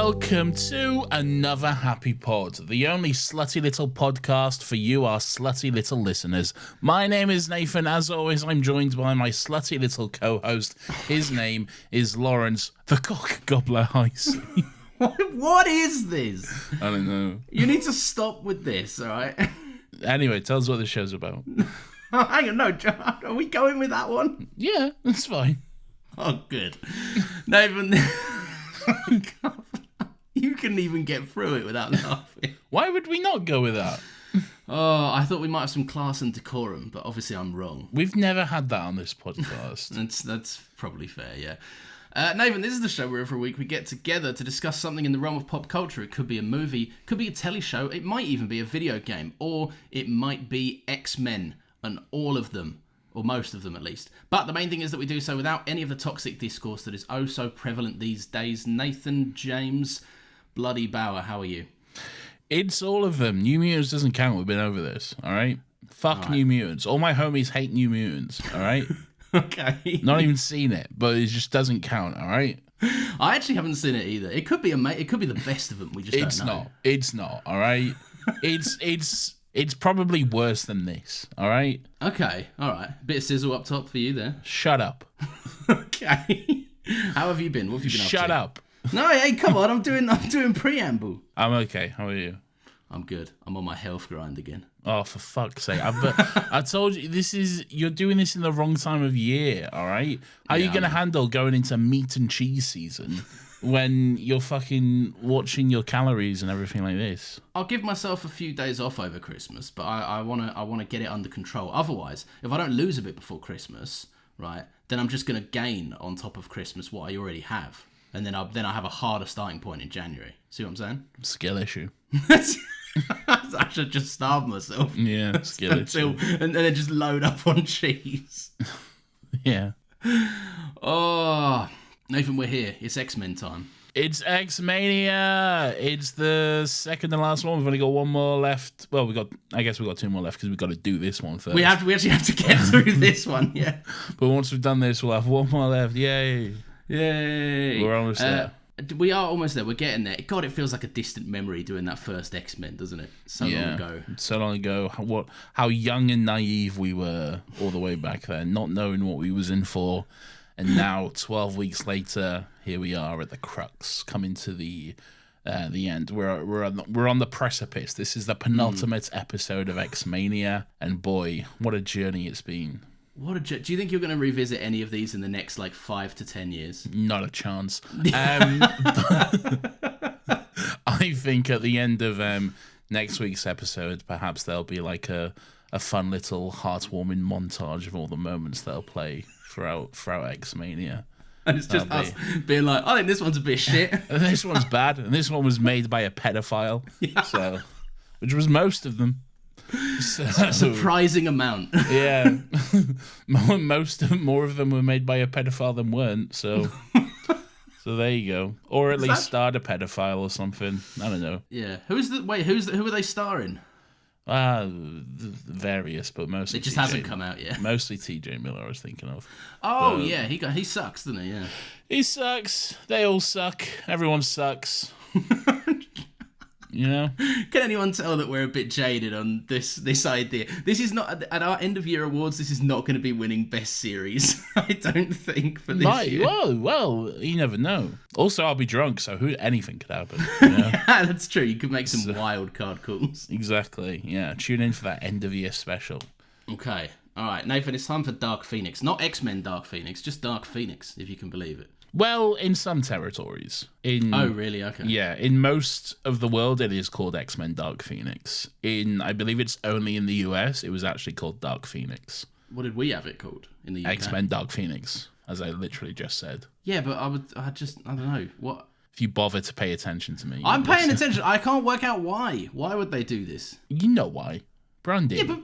welcome to another Happy Pod, the only slutty little podcast for you, our slutty little listeners. My name is Nathan. As always, I'm joined by my slutty little co-host. His name is Lawrence, the Cock Gobbler Heiss. What is this? I don't know. You need to stop with this, all right? Anyway, tell us what the show's about. Oh, hang on, no, John, are we going with that one? Yeah, that's fine. Oh, good. Nathan, you couldn't even get through it without laughing. Why would we not go with that? Oh, I thought we might have some class and decorum, but obviously I'm wrong. We've never had that on this podcast. That's probably fair, yeah. Nathan, this is the show where every week we get together to discuss something in the realm of pop culture. It could be a movie, could be a telly show, it might even be a video game, or it might be X-Men, and all of them. Or most of them, at least. But the main thing is that we do so without any of the toxic discourse that is oh so prevalent these days. Nathan James Bloody Bauer, how are you? It's all of them. New Mutants doesn't count. We've been over this, all right? Fuck right. New Mutants. All my homies hate New Mutants, all right? Okay. Not even seen it, but it just doesn't count, all right? I actually haven't seen it either. It could be it could be the best of them. We just It's don't know. not. It's not, all right? It's probably worse than this, all right? Okay, all right. Bit of sizzle up top for you there. Shut up. Okay. How have you been? What have you been Shut up up. to? No, hey, come on. I'm doing preamble. I'm okay. How are you? I'm good. I'm on my health grind again. Oh, for fuck's sake. I told you, you're doing this in the wrong time of year, all right? How are you going to handle going into meat and cheese season when you're fucking watching your calories and everything like this? I'll give myself a few days off over Christmas, but I wanna get it under control. Otherwise, if I don't lose a bit before Christmas, right, then I'm just gonna gain on top of Christmas what I already have, and then I have a harder starting point in January. See what I'm saying? Skill issue. I should just starve myself. Yeah, skill issue. And then just load up on cheese. Yeah. Oh, Nathan, we're here. It's X-Men time. It's X-Mania. It's the second and last one. We've only got one more left. Well, I guess we've got two more left because we've got to do this one first. We actually have to get through this one, yeah. But once we've done this, we'll have one more left. Yay. Yay. We're almost there. We are almost there. We're getting there. God, it feels like a distant memory doing that first X-Men, doesn't it? So long ago. So long ago. How young and naive we were all the way back then, not knowing what we was in for. And now, 12 weeks later, here we are at the crux, coming to the end. We're on the precipice. This is the penultimate episode of X-Mania, and boy, what a journey it's been. Do you think you're going to revisit any of these in the next 5 to 10 years? Not a chance. I think at the end of next week's episode, perhaps there'll be a fun little heartwarming montage of all the moments they'll play throughout X-Mania. And it's just us being like, I think this one's a bit shit. And this one's bad, and this one was made by a pedophile. Yeah. So, which was most of them. So, a surprising amount. Yeah. More of them were made by a pedophile than weren't, so there you go. Or at least starred a pedophile or something. I don't know. Yeah. Who are they starring? Various, but mostly it just hasn't come out yet. Mostly TJ Miller I was thinking of. Oh, yeah, he sucks, doesn't he? Yeah. He sucks. They all suck. Everyone sucks. You know? Can anyone tell that we're a bit jaded on this idea? This is not at our end of year awards. This is not going to be winning best series. I don't think for this year. Well, you never know. Also, I'll be drunk, so anything could happen. You know? Yeah, that's true. You could make some wild card calls. Exactly. Yeah. Tune in for that end of year special. Okay. All right, Nathan. It's time for Dark Phoenix, not X-Men Dark Phoenix, just Dark Phoenix, if you can believe it. Well, in some territories. Oh, really? Okay. Yeah, in most of the world, it is called X-Men Dark Phoenix. I believe it's only in the US, it was actually called Dark Phoenix. What did we have it called in the UK? X-Men Dark Phoenix, as I literally just said. Yeah, but I don't know. What? If you bother to pay attention to me. I'm paying attention. I can't work out why. Why would they do this? You know why. Branding. Yeah, but...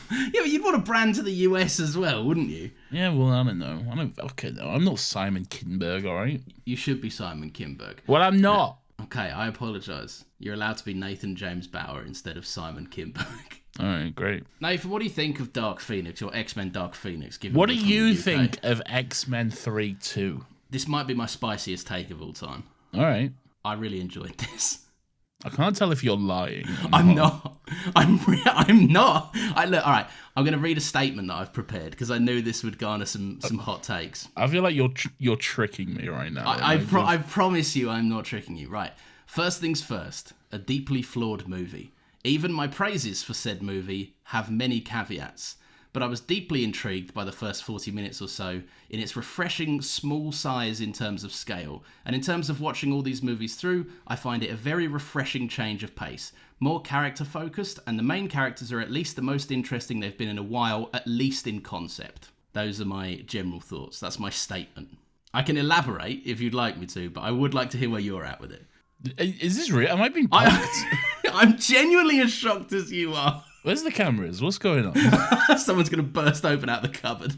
Yeah, but you'd want to brand to the US as well, wouldn't you? Yeah, well, I don't know. I'm not Simon Kinberg, all right? You should be Simon Kinberg. Well, I'm not. Okay, I apologise. You're allowed to be Nathan James Bauer instead of Simon Kinberg. All right, great. Nathan, what do you think of Dark Phoenix, or X-Men Dark Phoenix? What do you think of X-Men 3-2? This might be my spiciest take of all time. All right. I really enjoyed this. I can't tell if you're lying. I'm not. I'm not. Look, all right. I'm going to read a statement that I've prepared because I knew this would garner some hot takes. I feel like you're tricking me right now. I promise you I'm not tricking you. Right. First things first, a deeply flawed movie. Even my praises for said movie have many caveats, but I was deeply intrigued by the first 40 minutes or so in its refreshing small size in terms of scale. And in terms of watching all these movies through, I find it a very refreshing change of pace. More character focused, and the main characters are at least the most interesting they've been in a while, at least in concept. Those are my general thoughts. That's my statement. I can elaborate if you'd like me to, but I would like to hear where you're at with it. Is this real? Am I being punked? I'm genuinely as shocked as you are. Where's the cameras? What's going on? Someone's going to burst open out the cupboard.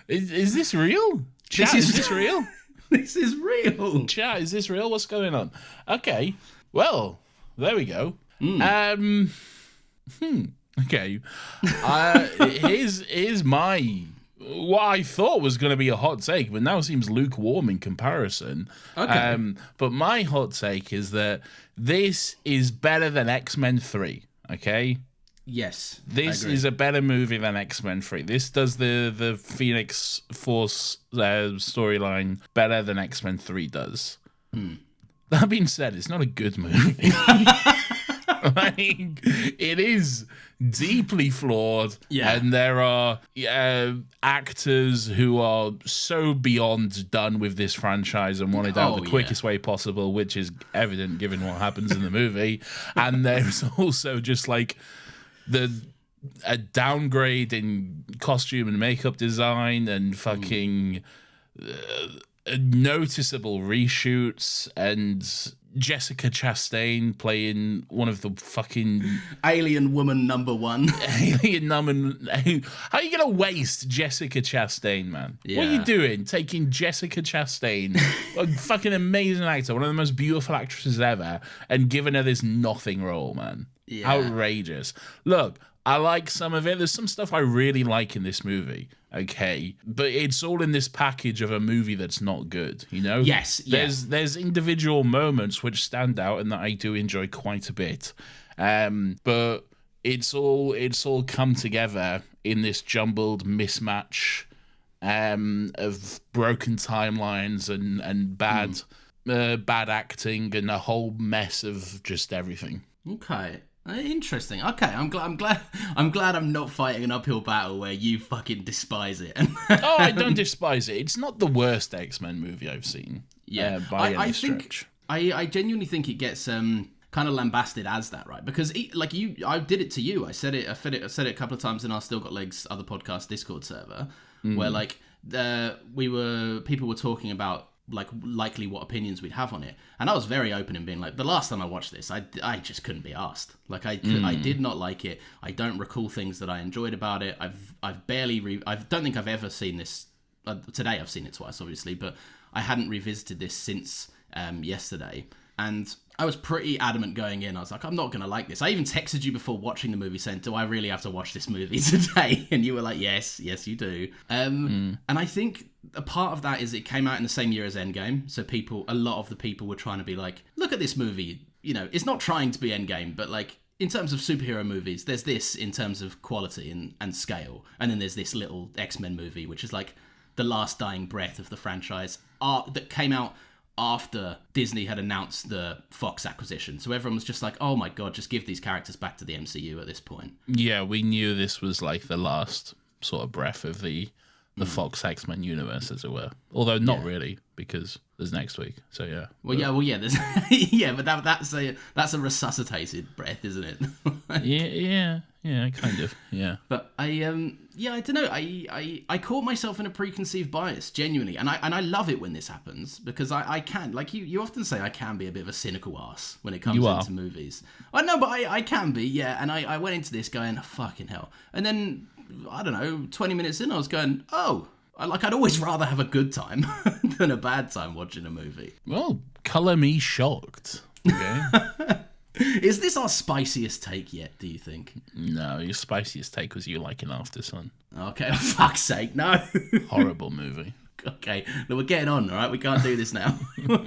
Is this real? Chat, is this real? This is real. Chat, is this real? What's going on? Okay. Well, there we go. Okay. Here's my... What I thought was going to be a hot take, but now seems lukewarm in comparison. Okay. But my hot take is that this is better than X-Men 3, okay? Yes. This is a better movie than X-Men 3. This does the Phoenix Force storyline better than X-Men 3 does. That being said, it's not a good movie. Like, it is deeply flawed, and there are actors who are so beyond done with this franchise and want it out the quickest way possible, which is evident given what happens in the movie. And there's also just like a downgrade in costume and makeup design and fucking noticeable reshoots and Jessica Chastain playing one of the fucking alien woman number one. Alien woman. How are you gonna waste Jessica Chastain, man? Yeah. What are you doing? Taking Jessica Chastain, a fucking amazing actor, one of the most beautiful actresses ever, and giving her this nothing role, man. Yeah. Outrageous. Look, I like some of it. There's some stuff I really like in this movie. Okay, but it's all in this package of a movie that's not good, you know? Yes, There's individual moments which stand out and that I do enjoy quite a bit. But it's all come together in this jumbled mismatch of broken timelines and bad acting and a whole mess of just everything. Okay. Interesting. Okay, I'm glad I'm not fighting an uphill battle where you fucking despise it. Oh, I don't despise it. It's not the worst X-Men movie I've seen. Yeah, by any stretch. I genuinely think it gets kind of lambasted as that, right? Because I did it to you. I said it a couple of times in our Still Got Legs other podcast Discord server, where like people were talking about like likely what opinions we'd have on it, and I was very open in being like, the last time I watched this, I just couldn't be asked. Like I did not like it. I don't recall things that I enjoyed about it. I've barely I don't think I've ever seen this. Today I've seen it twice, obviously, but I hadn't revisited this since yesterday, and I was pretty adamant going in. I was like, I'm not gonna like this. I even texted you before watching the movie saying, do I really have to watch this movie today? And you were like, yes you do. And I think a part of that is it came out in the same year as Endgame, so a lot of the people were trying to be like, look at this movie, you know, it's not trying to be Endgame, but like in terms of superhero movies, there's this in terms of quality and scale, and then there's this little X-Men movie which is like the last dying breath of the franchise that came out after Disney had announced the Fox acquisition. So everyone was just like, oh my god, just give these characters back to the MCU at this point. Yeah, we knew this was like the last sort of breath of the Fox X-Men universe, as it were. Although not really, because there's next week. So yeah. There's yeah, but that's a resuscitated breath, isn't it? Yeah, kind of. Yeah. But I don't know. I caught myself in a preconceived bias, genuinely, and I love it when this happens, because I can, like you often say, I can be a bit of a cynical ass when it comes into movies. I know, but I can be, yeah. And I went into this going, fucking hell, and then I don't know, 20 minutes in, I was going, oh, I'd always rather have a good time than a bad time watching a movie. Well, colour me shocked. Okay. Is this our spiciest take yet, do you think? No, your spiciest take was you liking Aftersun. Okay, for fuck's sake, no. Horrible movie. Okay, we're getting on, all right? We can't do this now.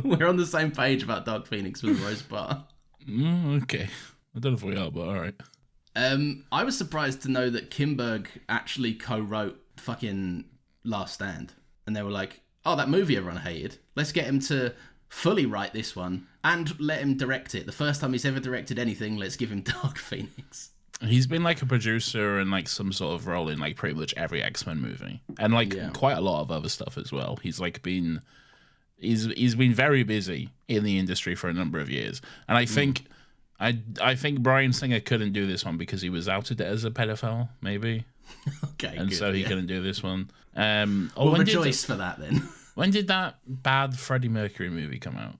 We're on the same page about Dark Phoenix with Rose Bar. Okay. I don't know if we are, but all right. I was surprised to know that Kinberg actually co-wrote fucking Last Stand. And they were like, oh, that movie everyone hated. Let's get him to fully write this one and let him direct it. The first time he's ever directed anything, let's give him Dark Phoenix. He's been like a producer and like some sort of role in like pretty much every X-Men movie. And like quite a lot of other stuff as well. He's been very busy in the industry for a number of years. And I think I think Bryan Singer couldn't do this one because he was outed as a pedophile, maybe. Okay, and good, so he couldn't do this one. We'll rejoice for that then. When did that bad Freddie Mercury movie come out?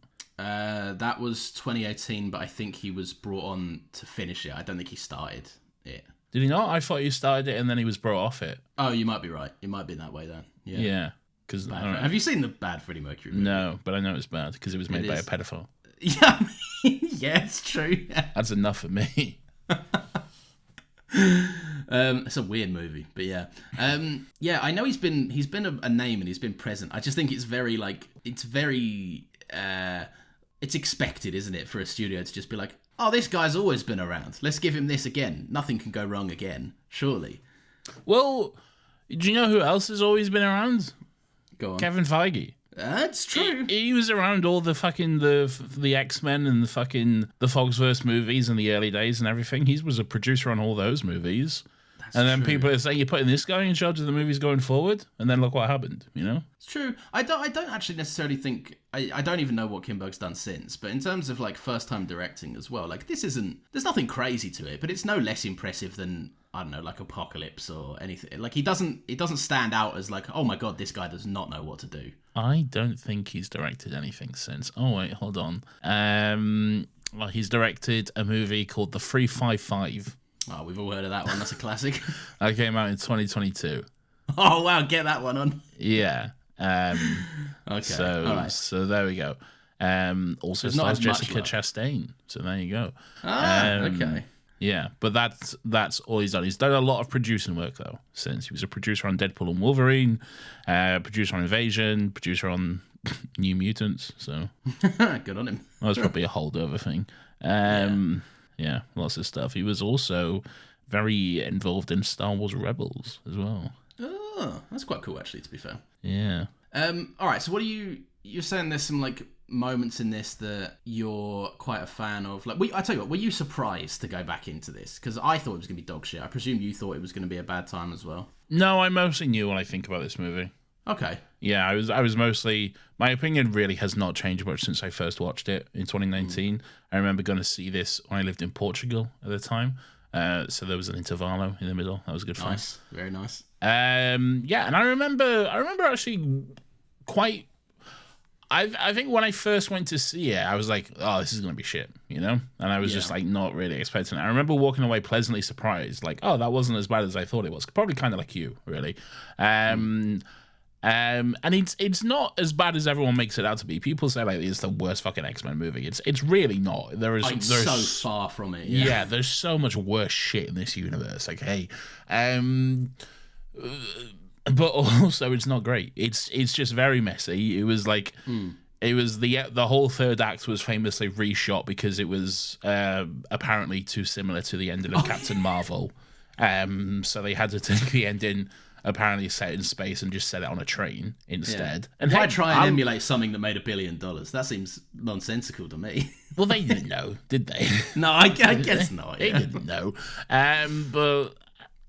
That was 2018, but I think he was brought on to finish it. I don't think he started it. Did he not? I thought he started it and then he was brought off it. Oh, you might be right. It might be that way then. Yeah. Because have you seen the bad Freddie Mercury movie? No, but I know it's bad because it was made by a pedophile. Yeah, yeah, it's true. That's enough for me. It's a weird movie, but yeah. I know he's been a name and he's been present. I just think it's very it's expected, isn't it, for a studio to just be like, oh, this guy's always been around. Let's give him this again. Nothing can go wrong again, surely. Well, do you know who else has always been around? Go on. Kevin Feige. That's true. He was around all the fucking the X-Men and the Foxverse movies in the early days and everything. He was a producer on all those movies. And then people are saying, you're putting this guy in charge of the movies going forward? And then look what happened, you know? It's true. I don't actually necessarily think... I don't even know what Kinberg's done since, but in terms of, like, first-time directing as well, like, this isn't... There's nothing crazy to it, but it's no less impressive than, I don't know, like, Apocalypse or anything. Like, it doesn't stand out as, like, oh my god, this guy does not know what to do. I don't think he's directed anything since. Oh, wait, hold on. Well, he's directed a movie called The 355. Oh, we've all heard of that one. That's a classic. That came out in 2022. Oh, wow. Get that one on. Yeah. Okay. So there we go. Also stars Jessica Chastain. So there you go. Okay. Yeah, but that's all he's done. He's done a lot of producing work, though, since. He was a producer on Deadpool and Wolverine, producer on Invasion, producer on New Mutants. So good on him. That was probably a holdover thing. Yeah, lots of stuff. He was also very involved in Star Wars Rebels as well. Oh, that's quite cool, actually, to be fair. Yeah. All right, so what are you're saying there's some, like, moments in this that you're quite a fan of? Like, I tell you what, were you surprised to go back into this? Because I thought it was going to be dog shit. I presume you thought it was going to be a bad time as well. No, I mostly knew when I think about this movie. Okay. Yeah, I was mostly... My opinion really has not changed much since I first watched it in 2019. I remember going to see this when I lived in Portugal at the time. So there was an intervalo in the middle. That was good fun. Nice. Very nice. Yeah, and I remember actually quite... I think when I first went to see it, I was like, oh, this is going to be shit, you know? And I was just like not really expecting it. I remember walking away pleasantly surprised, like, oh, that wasn't as bad as I thought it was. Probably kind of like you, really. And it's not as bad as everyone makes it out to be. People say like it's the worst fucking X-Men movie. It's really not. There's so far from it. Yeah, there's so much worse shit in this universe. Like, hey, but also it's not great. It's just very messy. It was like it was the whole third act was famously reshot because it was apparently too similar to the ending of Captain Marvel. So they had to take the ending apparently set in space and just set it on a train instead. Yeah. And why try and emulate something that made $1 billion? That seems nonsensical to me. Well, they didn't know, did they? No, I guess not. They didn't know. But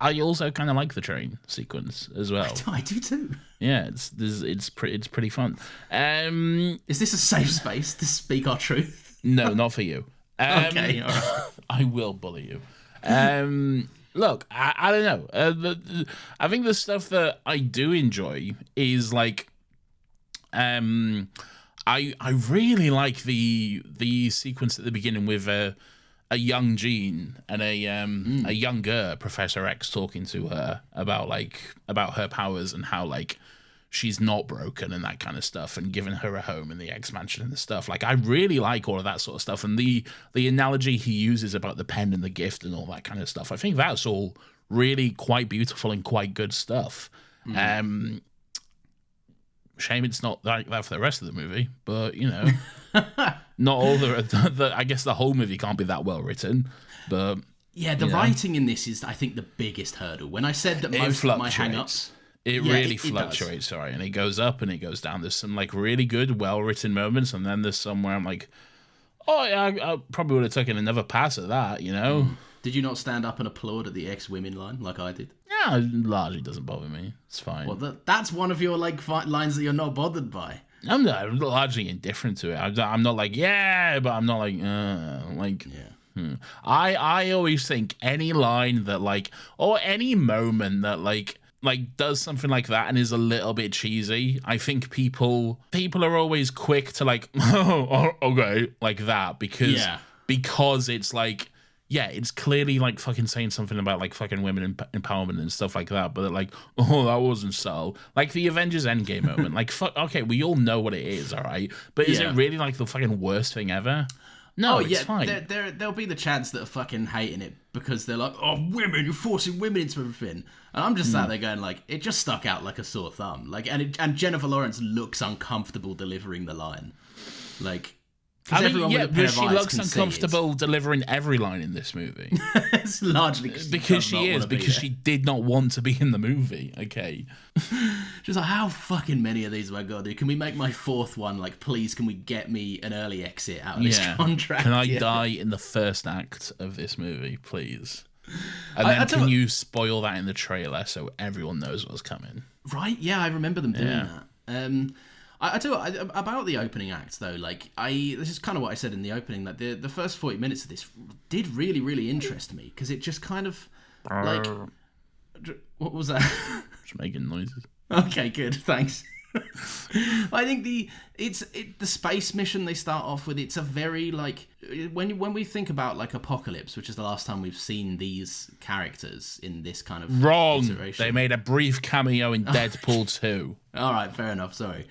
I also kind of like the train sequence as well. I do too. Yeah, it's pretty fun. Is this a safe space to speak our truth? No, not for you. Okay, all right. I will bully you. Look, I don't know. I think the stuff that I do enjoy is like, I really like the sequence at the beginning with a young Jean and a younger Professor X talking to her about her powers and how like she's not broken and that kind of stuff, and giving her a home in the X Mansion and the stuff. Like, I really like all of that sort of stuff, and the analogy he uses about the pen and the gift and all that kind of stuff. I think that's all really quite beautiful and quite good stuff. shame it's not like that for the rest of the movie. But you know, not all the I guess the whole movie can't be that well written. But yeah, the writing in this is, I think, the biggest hurdle. When I said that most of my hang-ups... It really fluctuates, sorry, and it goes up and it goes down. There's some like really good, well-written moments, and then there's some where I'm like, oh yeah, I probably would have taken another pass at that, you know? Did you not stand up and applaud at the ex-women line like I did? Yeah, it largely doesn't bother me. It's fine. Well, that's one of your like lines that you're not bothered by. I'm largely indifferent to it. I'm not like, yeah, but I'm not like, yeah. I always think any line that like, or any moment that like does something like that and is a little bit cheesy, I think people are always quick to like, oh, okay, like that, because it's like, yeah, it's clearly like fucking saying something about like fucking women empowerment and stuff like that, but like, oh, that wasn't so. Like the Avengers Endgame moment, like, fuck, okay, we all know what it is, all right, but is it really like the fucking worst thing ever? No, it's fine. There'll be the chance that are fucking hating it because they're like, oh, women, you're forcing women into everything. And I'm just sat there going like, it just stuck out like a sore thumb. Like, and Jennifer Lawrence looks uncomfortable delivering the line. Like, I mean, yeah, but she looks uncomfortable delivering every line in this movie. It's largely because she did not want to be in the movie. Okay. She's like, how fucking many of these have I got to do? Can we make my fourth one? Like, please, can we get me an early exit out of this contract? Can I die in the first act of this movie, please? And then can you spoil that in the trailer so everyone knows what's coming? Right? Yeah, I remember them doing that. I tell you what, about the opening act though, like this is kind of what I said in the opening, like the first 40 minutes of this did really, really interest me because it just kind of like, what was that? Just making noises. Okay, good, thanks. I think the space mission they start off with, it's a very like when we think about like Apocalypse, which is the last time we've seen these characters in this kind of iteration. They made a brief cameo in Deadpool 2. All right, fair enough. Sorry.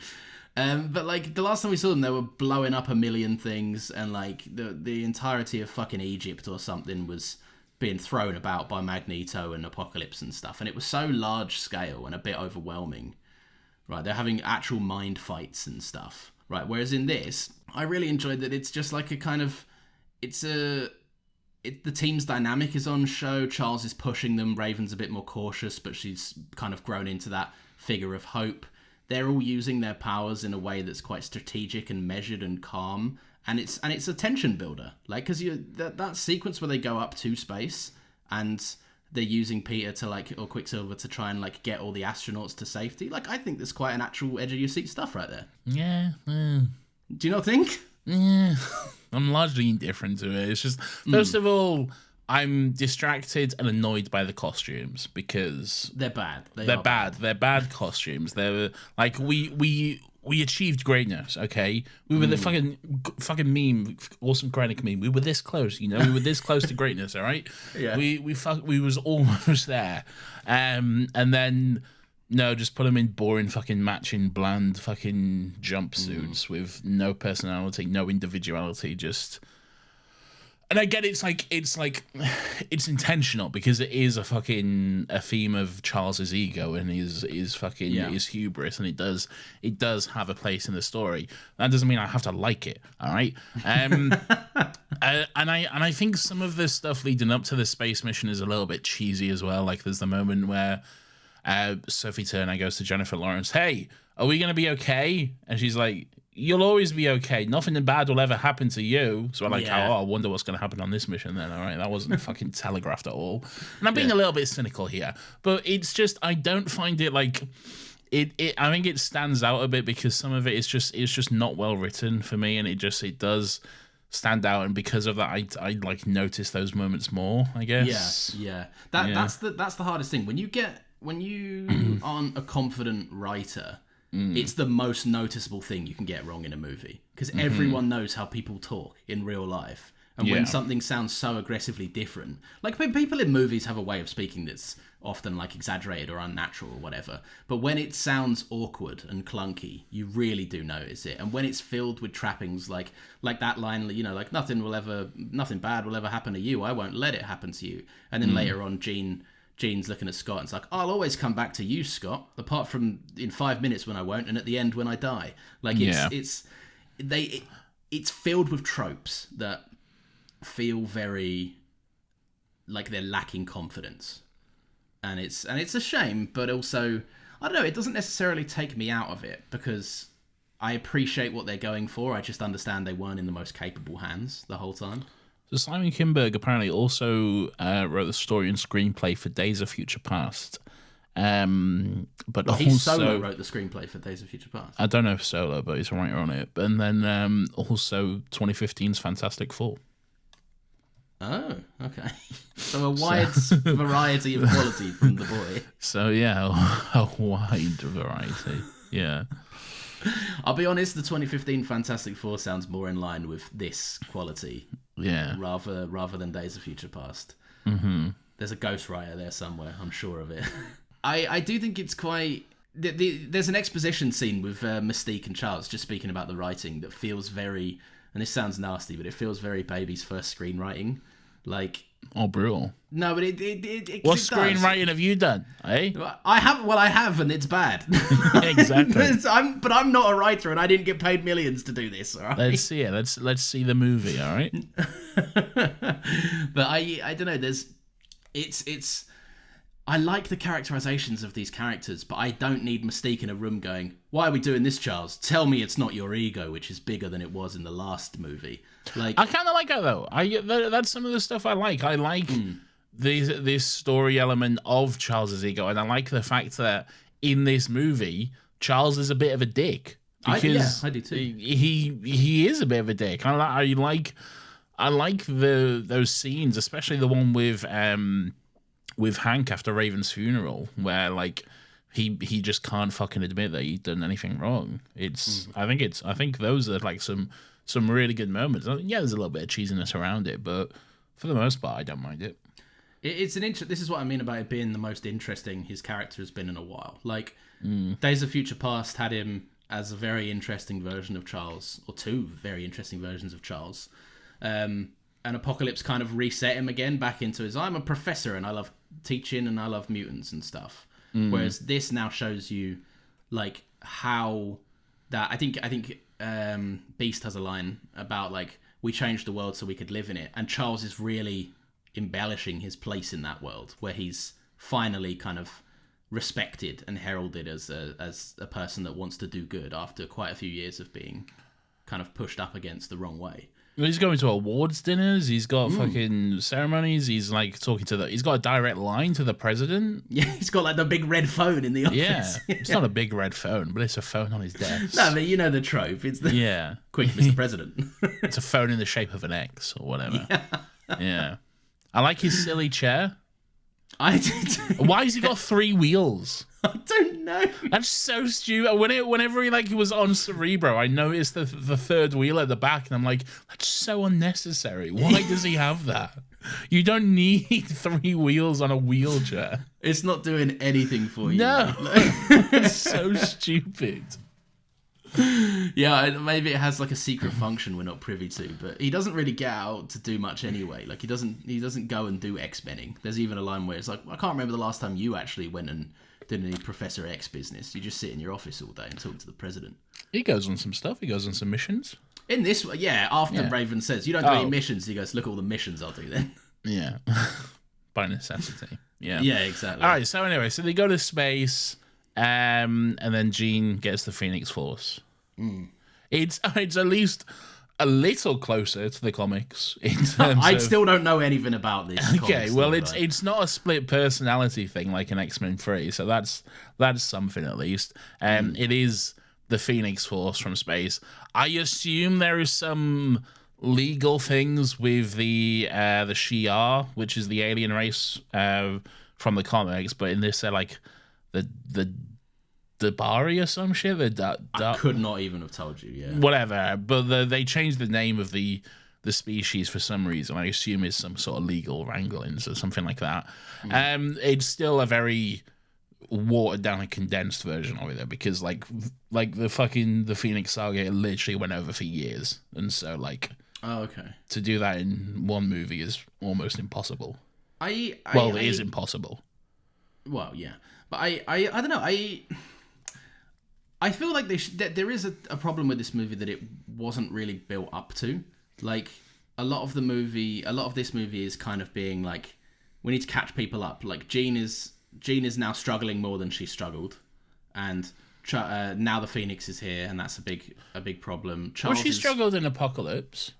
But like the last time we saw them, they were blowing up a million things, and like the entirety of fucking Egypt or something was being thrown about by Magneto and Apocalypse and stuff, and it was so large scale and a bit overwhelming. Right, they're having actual mind fights and stuff. Right, whereas in this, I really enjoyed that it's just like a kind of, the team's dynamic is on show. Charles is pushing them. Raven's a bit more cautious, but she's kind of grown into that figure of hope. They're all using their powers in a way that's quite strategic and measured and calm, and it's a tension builder. Like, because that sequence where they go up to space and they're using Peter or Quicksilver to try and like get all the astronauts to safety. Like, I think there's quite an actual edge of your seat stuff right there. Yeah. Do you not think? Yeah. I'm largely indifferent to it. It's just, first of all, I'm distracted and annoyed by the costumes because they're bad. They're bad. They're bad costumes. They're like we achieved greatness. Okay, we were the fucking meme, awesome Krennic meme. We were this close, you know. We were this close to greatness. All right. Yeah. We was almost there, and then. No, just put them in boring fucking matching bland fucking jumpsuits with no personality, no individuality, just. And I get it's intentional because it is a theme of Charles's ego and his hubris, and it does have a place in the story. That doesn't mean I have to like it, all right? And I think some of the stuff leading up to the space mission is a little bit cheesy as well. Like there's the moment where Sophie Turner goes to Jennifer Lawrence, "Hey, are we gonna be okay?" And she's like, "You'll always be okay. Nothing bad will ever happen to you." So I'm like, I wonder what's going to happen on this mission then. All right, that wasn't fucking telegraphed at all. And I'm being a little bit cynical here, but it's just I don't find it like it. I think it stands out a bit because some of it is just not well written for me, and it does stand out, and because of that, I like notice those moments more. I guess. Yeah. That's the hardest thing when you aren't a confident writer. It's the most noticeable thing you can get wrong in a movie because everyone knows how people talk in real life, and when something sounds so aggressively different, like people in movies have a way of speaking that's often like exaggerated or unnatural or whatever, but when it sounds awkward and clunky, you really do notice it. And when it's filled with trappings like that line, you know, like nothing bad will ever happen to you, I won't let it happen to you, and then later on Jean Jean's looking at Scott and it's like, I'll always come back to you, Scott, apart from in 5 minutes when I won't, and at the end when I die. Like, it's filled with tropes that feel very like they're lacking confidence. And it's a shame, but also, I don't know, it doesn't necessarily take me out of it, because I appreciate what they're going for. I just understand they weren't in the most capable hands the whole time. So Simon Kinberg apparently also wrote the story and screenplay for Days of Future Past. But he also solo wrote the screenplay for Days of Future Past. I don't know if solo, but he's a writer on it. And then also 2015's Fantastic Four. Oh, okay. So a wide variety of quality from the boy. So yeah, a wide variety. Yeah. I'll be honest, the 2015 Fantastic Four sounds more in line with this quality. Yeah. Rather than Days of Future Past. Mm-hmm. There's a ghostwriter there somewhere, I'm sure of it. I do think it's quite... There's an exposition scene with Mystique and Charles, just speaking about the writing, that feels very... And this sounds nasty, but it feels very Baby's first screenwriting. Like... Oh, brutal. No, but it what screenwriting have you done, eh? I have, and it's bad. Exactly. But I'm not a writer, and I didn't get paid millions to do this. All right? Let's see it. Let's see the movie. All right. But I don't know. It's. I like the characterizations of these characters, but I don't need Mystique in a room going, "Why are we doing this, Charles? Tell me it's not your ego, which is bigger than it was in the last movie." Like, I kind of like that though. That's some of the stuff I like. I like this story element of Charles's ego, and I like the fact that in this movie, Charles is a bit of a dick. Because I do too. He is a bit of a dick. I like those scenes, especially the one with Hank after Raven's funeral, where like he just can't fucking admit that he's done anything wrong. I think those are like some really good moments. Yeah, there's a little bit of cheesiness around it, but for the most part, I don't mind it. It's this is what I mean about it being the most interesting his character has been in a while. Like Days of Future Past had him as a very interesting version of Charles, or two very interesting versions of Charles. And Apocalypse kind of reset him again back into his, I'm a professor and I love teaching and I love mutants and stuff. Whereas this now shows you like how that I think Beast has a line about like, we changed the world so we could live in it, and Charles is really embellishing his place in that world, where he's finally kind of respected and heralded as a person that wants to do good after quite a few years of being kind of pushed up against the wrong way. He's going to awards dinners. He's got fucking ceremonies. He's like talking to he's got a direct line to the president. Yeah, he's got like the big red phone in the office. Yeah, it's not a big red phone, but it's a phone on his desk. No, but you know the trope. It's the quick, Mr. President. It's a phone in the shape of an X or whatever. Yeah. I like his silly chair. I did. Why has he got 3 wheels? I don't know. That's so stupid. Whenever he was on Cerebro, I noticed the third wheel at the back, and I'm like, that's so unnecessary. Why does he have that? You don't need 3 wheels on a wheelchair. It's not doing anything for you. No, it's so stupid. Yeah, maybe it has like a secret function we're not privy to, but he doesn't really get out to do much anyway. Like he doesn't go and do X-Menning. There's even a line where it's like, I can't remember the last time you actually went and did any Professor X business. You just sit in your office all day and talk to the president. He goes on some stuff. He goes on some missions. In this, after Raven says, you don't do any missions, he goes, look at all the missions I'll do then. Yeah. By necessity. Yeah. Yeah, exactly. All right, so anyway, so they go to space, and then Jean gets the Phoenix Force. It's at least a little closer to the comics in terms I still don't know anything about this. Okay, well, it's not a split personality thing like an X-Men 3, so that's something at least. It is the Phoenix Force from space. I assume there is some legal things with the Shi'ar, which is the alien race from the comics, but in this they're like the Dabari or some shit. I could not even have told you. Yeah, whatever. But they changed the name of the species for some reason. I assume it's some sort of legal wranglings or something like that. It's still a very watered down and condensed version of it though, because like the Phoenix Saga, it literally went over for years, and so like. Oh, okay. To do that in one movie is almost impossible. It is impossible. Well, yeah, but I don't know. I feel like there is a problem with this movie that it wasn't really built up to. Like a lot of this movie is kind of being like, we need to catch people up. Like Jean is now struggling more than she struggled, and now the Phoenix is here, and that's a big problem. Well, she struggled in Apocalypse.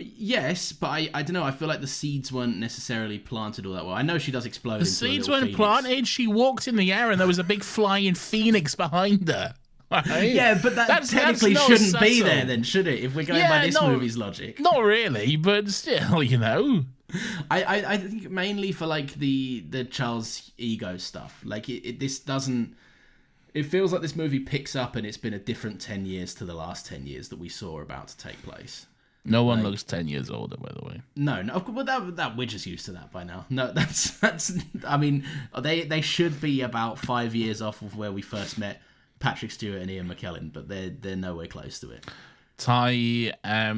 Yes, but I don't know. I feel like the seeds weren't necessarily planted all that well. I know she does explode. The seeds weren't planted. She walked in the air, and there was a big flying phoenix behind her. Right? Yeah, but that technically shouldn't be there, then, should it? If we're going by this movie's logic, not really, but still, you know. I think mainly for like the Charles ego stuff. Like this doesn't. It feels like this movie picks up, and it's been a different 10 years to the last 10 years that we saw about to take place. No one looks 10 years older, by the way. No, well, that we're just used to that by now. No, that's. I mean, they should be about 5 years off of where we first met Patrick Stewart and Ian McKellen, but they're nowhere close to it. Ty, I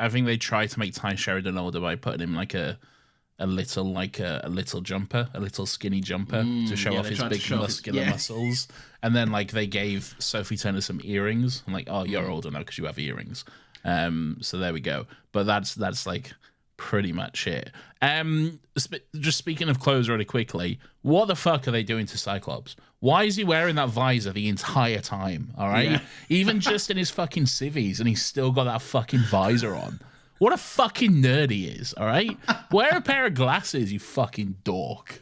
think they tried to make Ty Sheridan older by putting him like a little jumper, a little skinny jumper to show off his big muscular muscles, and then like they gave Sophie Turner some earrings. I'm like, oh, you're older now because you have earrings. So there we go. But that's like pretty much it. Just speaking of clothes really quickly, what the fuck are they doing to Cyclops? Why is he wearing that visor the entire time? All right, even just in his fucking civvies, and he's still got that fucking visor on. What a fucking nerd he is, all right? Wear a pair of glasses, you fucking dork.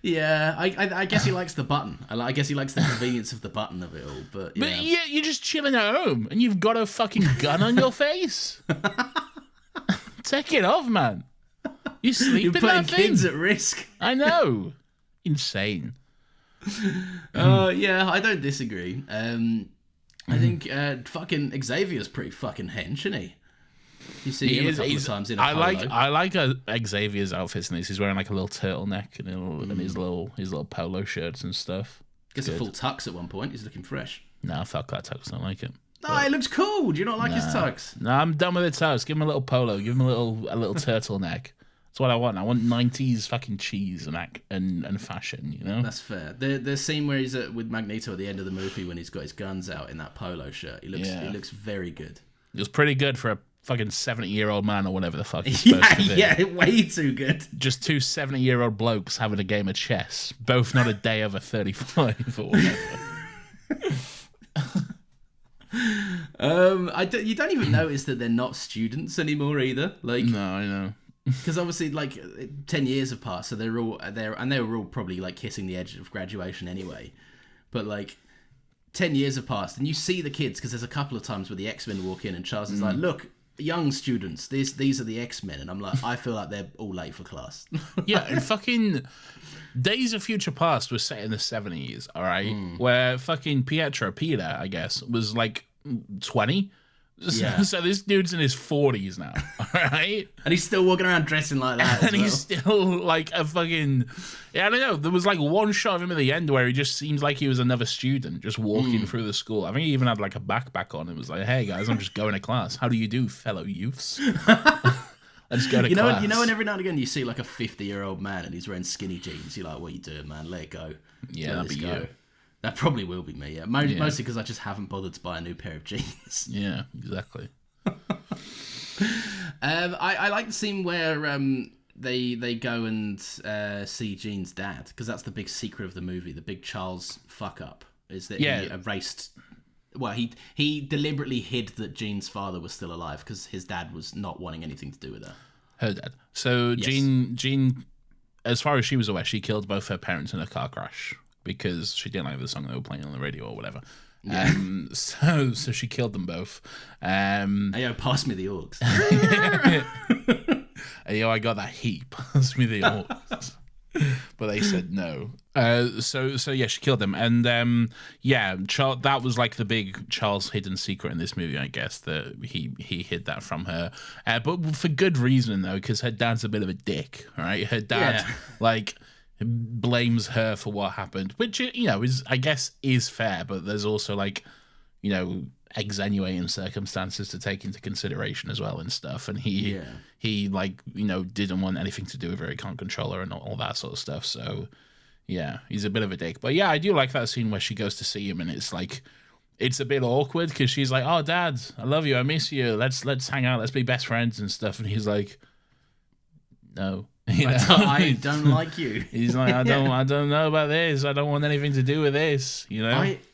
Yeah, I guess he likes the button. I guess he likes the convenience of the button of it all. But yeah, you're just chilling at home and you've got a fucking gun on your face. Take it off, man. You sleep You're in putting that thing. kids at risk. I know. Insane. Yeah, I don't disagree. I think fucking Xavier's pretty fucking hench, isn't he? You see him a couple of times in a polo. I like Xavier's outfits in this. He's wearing like a little turtleneck and his little polo shirts and stuff. Gets a full tux at one point. He's looking fresh. Nah, fuck that tux. I don't like it. No, it looks cool. Do you not like his tux? Nah, I'm done with the tux. Give him a little polo. Give him a little turtleneck. That's what I want. I want 90s fucking cheese and fashion, you know? That's fair. The scene where he's with Magneto at the end of the movie when he's got his guns out in that polo shirt, he looks very good. It was pretty good for a fucking 70-year-old man or whatever the fuck he's supposed to be. Yeah, way too good. Just two 70-year-old blokes having a game of chess, both not a day over 35 or whatever. You don't even notice that they're not students anymore either. Like, no, I know. Because obviously, like 10 years have passed, so they were all probably like kissing the edge of graduation anyway. But like 10 years have passed, and you see the kids because there's a couple of times where the X-Men walk in, and Charles is like, "Look, young students, these are the X-Men," and I'm like, I feel like they're all late for class. Yeah, and fucking Days of Future Past was set in the 70s, all right, where fucking Peter, I guess, was like 20. Yeah. So this dude's in his 40s now, all right? And he's still walking around dressing like that. And he's still like a fucking... Yeah, I don't know. There was like one shot of him at the end where he just seems like he was another student just walking through the school. I think he even had like a backpack on and was like, "Hey guys, I'm just going to class. How do you do, fellow youths?" Let's go to class. You know, and every now and again you see like a 50-year-old man and he's wearing skinny jeans. You're like, "What are you doing, man? Let it go." Yeah, that'd be you. That probably will be me, yeah. Mostly because I just haven't bothered to buy a new pair of jeans. Yeah, exactly. I like the scene where they go and see Jean's dad, because that's the big secret of the movie. The big Charles fuck up is that he erased... Well, he deliberately hid that Jean's father was still alive because his dad was not wanting anything to do with her. Her dad. So yes. Jean, as far as she was aware, she killed both her parents in a car crash because she didn't like the song they were playing on the radio or whatever. Yeah. So she killed them both. Hey, yo, pass me the orcs. Hey, yo, I got that heat. Pass me the orcs. But they said no. So yeah, she killed them. And that was like the big Charles hidden secret in this movie, I guess, that he hid that from her. But for good reason, though, because her dad's a bit of a dick, right? Her dad, blames her for what happened, which, is, I guess, is fair, but there's also, extenuating circumstances to take into consideration as well and stuff. And he like, didn't want anything to do with her. He can't control her and all that sort of stuff. So yeah, he's a bit of a dick. But yeah, I do like that scene where she goes to see him and it's like, it's a bit awkward because she's like, "Oh, Dad, I love you. I miss you. Let's hang out. Let's be best friends and stuff." And he's like, "No, I don't like you." He's like, "I don't know about this. I don't want anything to do with this."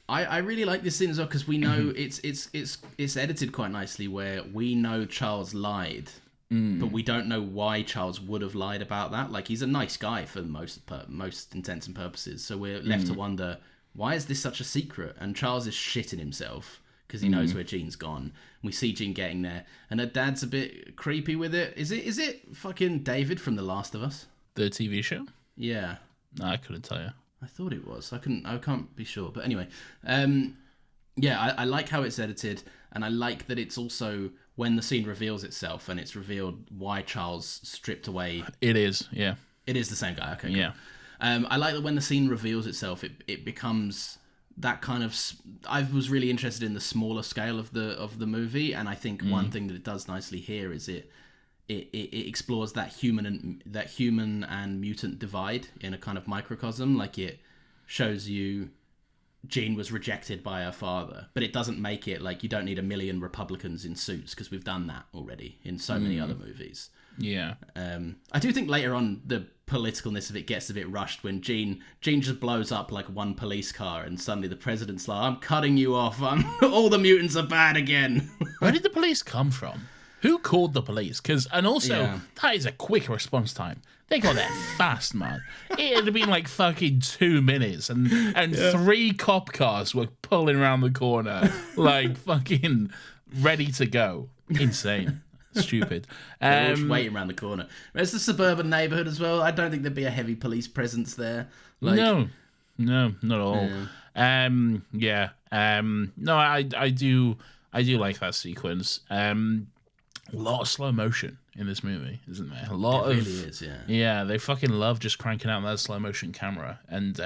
I really like this scene as well because we know it's edited quite nicely where we know Charles lied, but we don't know why Charles would have lied about that. Like, he's a nice guy for the most intents and purposes. So we're left to wonder, why is this such a secret? And Charles is shitting himself because he knows where Jean's gone. We see Jean getting there, and her dad's a bit creepy with it. Is it fucking David from The Last of Us? The TV show? Yeah. No, I couldn't tell you. I thought it was. I can't be sure. But anyway, yeah, I like how it's edited, and I like that it's also when the scene reveals itself and it's revealed why Charles stripped away. It is, yeah. It is the same guy. Okay, cool. Yeah. I like that when the scene reveals itself, it becomes that kind of. I was really interested in the smaller scale of the movie, and I think one thing that it does nicely here is it explores that human and mutant divide in a kind of microcosm. Like, it shows you Jean was rejected by her father, but it doesn't make it like you don't need a million Republicans in suits because we've done that already in so many other movies. Yeah. I do think later on the politicalness of it gets a bit rushed when Jean just blows up like one police car and suddenly the president's like, "I'm cutting you off. All the mutants are bad again." Where did the police come from? Who called the police? That is a quick response time. They got there fast, man. It had been like fucking 2 minutes and 3 cop cars were pulling around the corner like fucking ready to go. Insane. Stupid. They're all just waiting around the corner. It's the suburban neighborhood as well. I don't think there'd be a heavy police presence there. No, not at all. Yeah. No, I do like that sequence. A lot of slow motion in this movie, isn't there? A lot it really is, yeah. Yeah, they fucking love just cranking out that slow motion camera. And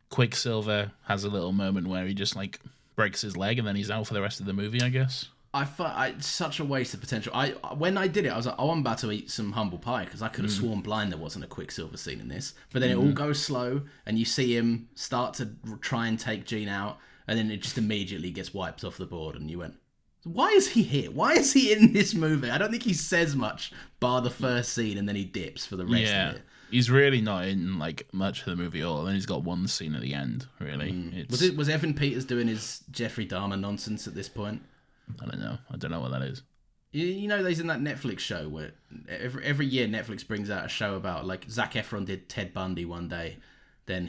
Quicksilver has a little moment where he just like breaks his leg and then he's out for the rest of the movie, I guess. It's such a waste of potential. When I did it, I was like, "Oh, I'm about to eat some humble pie," because I could have sworn blind there wasn't a Quicksilver scene in this. But then it all goes slow, and you see him start to try and take Jean out, and then it just immediately gets wiped off the board, and you went, "Why is he here? Why is he in this movie?" I don't think he says much, bar the first scene, and then he dips for the rest of it. He's really not in like much of the movie at all, and then he's got one scene at the end, really. Was Evan Peters doing his Jeffrey Dahmer nonsense at this point? I don't know what that is. You know, he's in that Netflix show where every year Netflix brings out a show about, like, Zac Efron did Ted Bundy one day, then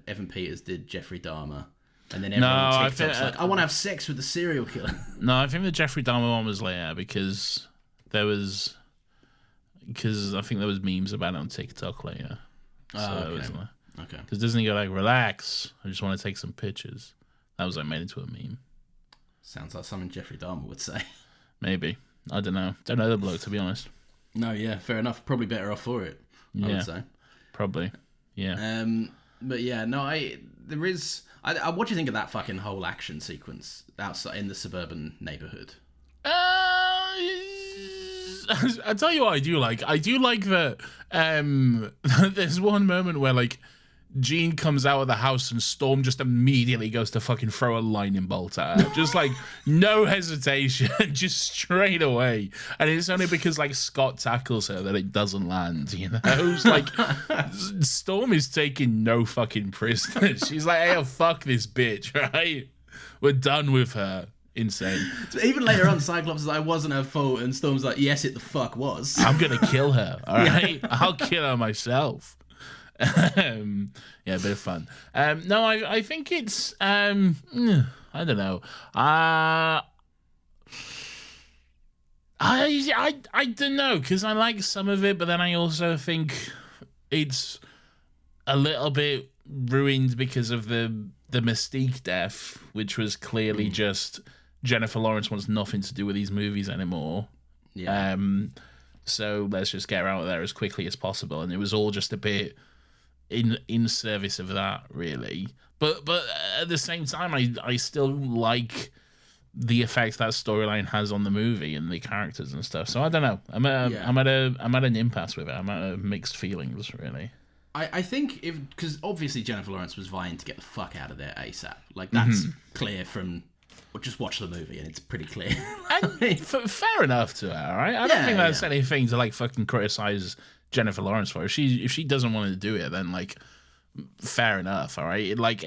Evan Peters did Jeffrey Dahmer, and then everyone on TikTok's like, "I want to have sex with the serial killer." No, I think the Jeffrey Dahmer one was later because I think there was memes about it on TikTok later. Okay. Because doesn't he go like, "Relax, I just want to take some pictures"? That was like made into a meme. Sounds like something Jeffrey Dahmer would say. Maybe. I don't know. Don't know the bloke, to be honest. No, yeah, fair enough. Probably better off for it, I would say. Probably. Yeah. But yeah, no, there is... what do you think of that fucking whole action sequence outside in the suburban neighborhood? I tell you what I do like. I do like that there's one moment where, like, Jean comes out of the house and Storm just immediately goes to fucking throw a lightning bolt at her. Just like, no hesitation, just straight away. And it's only because like Scott tackles her that it doesn't land, you know? It's like, Storm is taking no fucking prisoners. She's like, "Hey, fuck this bitch, right? We're done with her." Insane. So even later on, Cyclops is like, "It wasn't her fault," and Storm's like, "Yes, it the fuck was. I'm gonna kill her, all right? I'll kill her myself." Yeah, a bit of fun. No, I think it's I don't know. I don't know, because I like some of it, but then I also think it's a little bit ruined because of the Mystique death, which was clearly just Jennifer Lawrence wants nothing to do with these movies anymore. Yeah. So let's just get her out of there as quickly as possible, and it was all just a bit in service of that, really. But at the same time, I still like the effect that storyline has on the movie and the characters and stuff. So I don't know. I'm at an impasse with it. I'm at mixed feelings, really. I think because obviously Jennifer Lawrence was vying to get the fuck out of there ASAP. Like that's clear from. Or just watch the movie and it's pretty clear. And fair enough to her, all right? I don't think that's anything to like fucking criticize Jennifer Lawrence for. If she doesn't want to do it, then like fair enough, all right? Like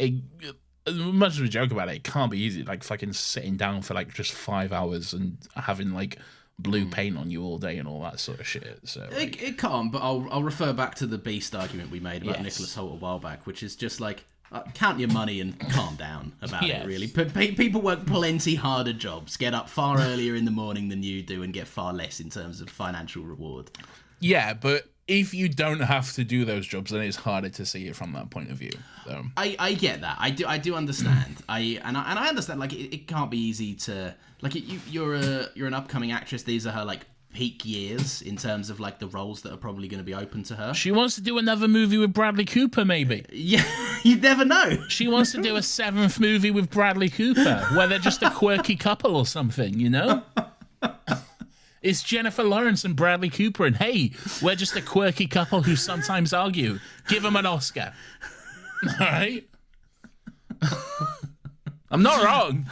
much as we joke about it, it can't be easy. Like fucking sitting down for like just 5 hours and having like blue paint on you all day and all that sort of shit. So like, it can't. But I'll refer back to the Beast argument we made about Nicholas Hoult a while back, which is just like. Count your money and calm down about it, really. People work plenty harder jobs, get up far earlier in the morning than you do, and get far less in terms of financial reward. Yeah, but if you don't have to do those jobs, then it's harder to see it from that point of view. So. I get that. I do understand. I understand. Like it can't be easy to like you're an upcoming actress. These are her like peak years in terms of like the roles that are probably going to be open to her. She wants to do another movie with Bradley Cooper, maybe. Yeah, you never know. She wants to do a 7th movie with Bradley Cooper where they're just a quirky couple or something, you know? It's Jennifer Lawrence and Bradley Cooper, and hey, we're just a quirky couple who sometimes argue. Give them an Oscar. All right? I'm not wrong.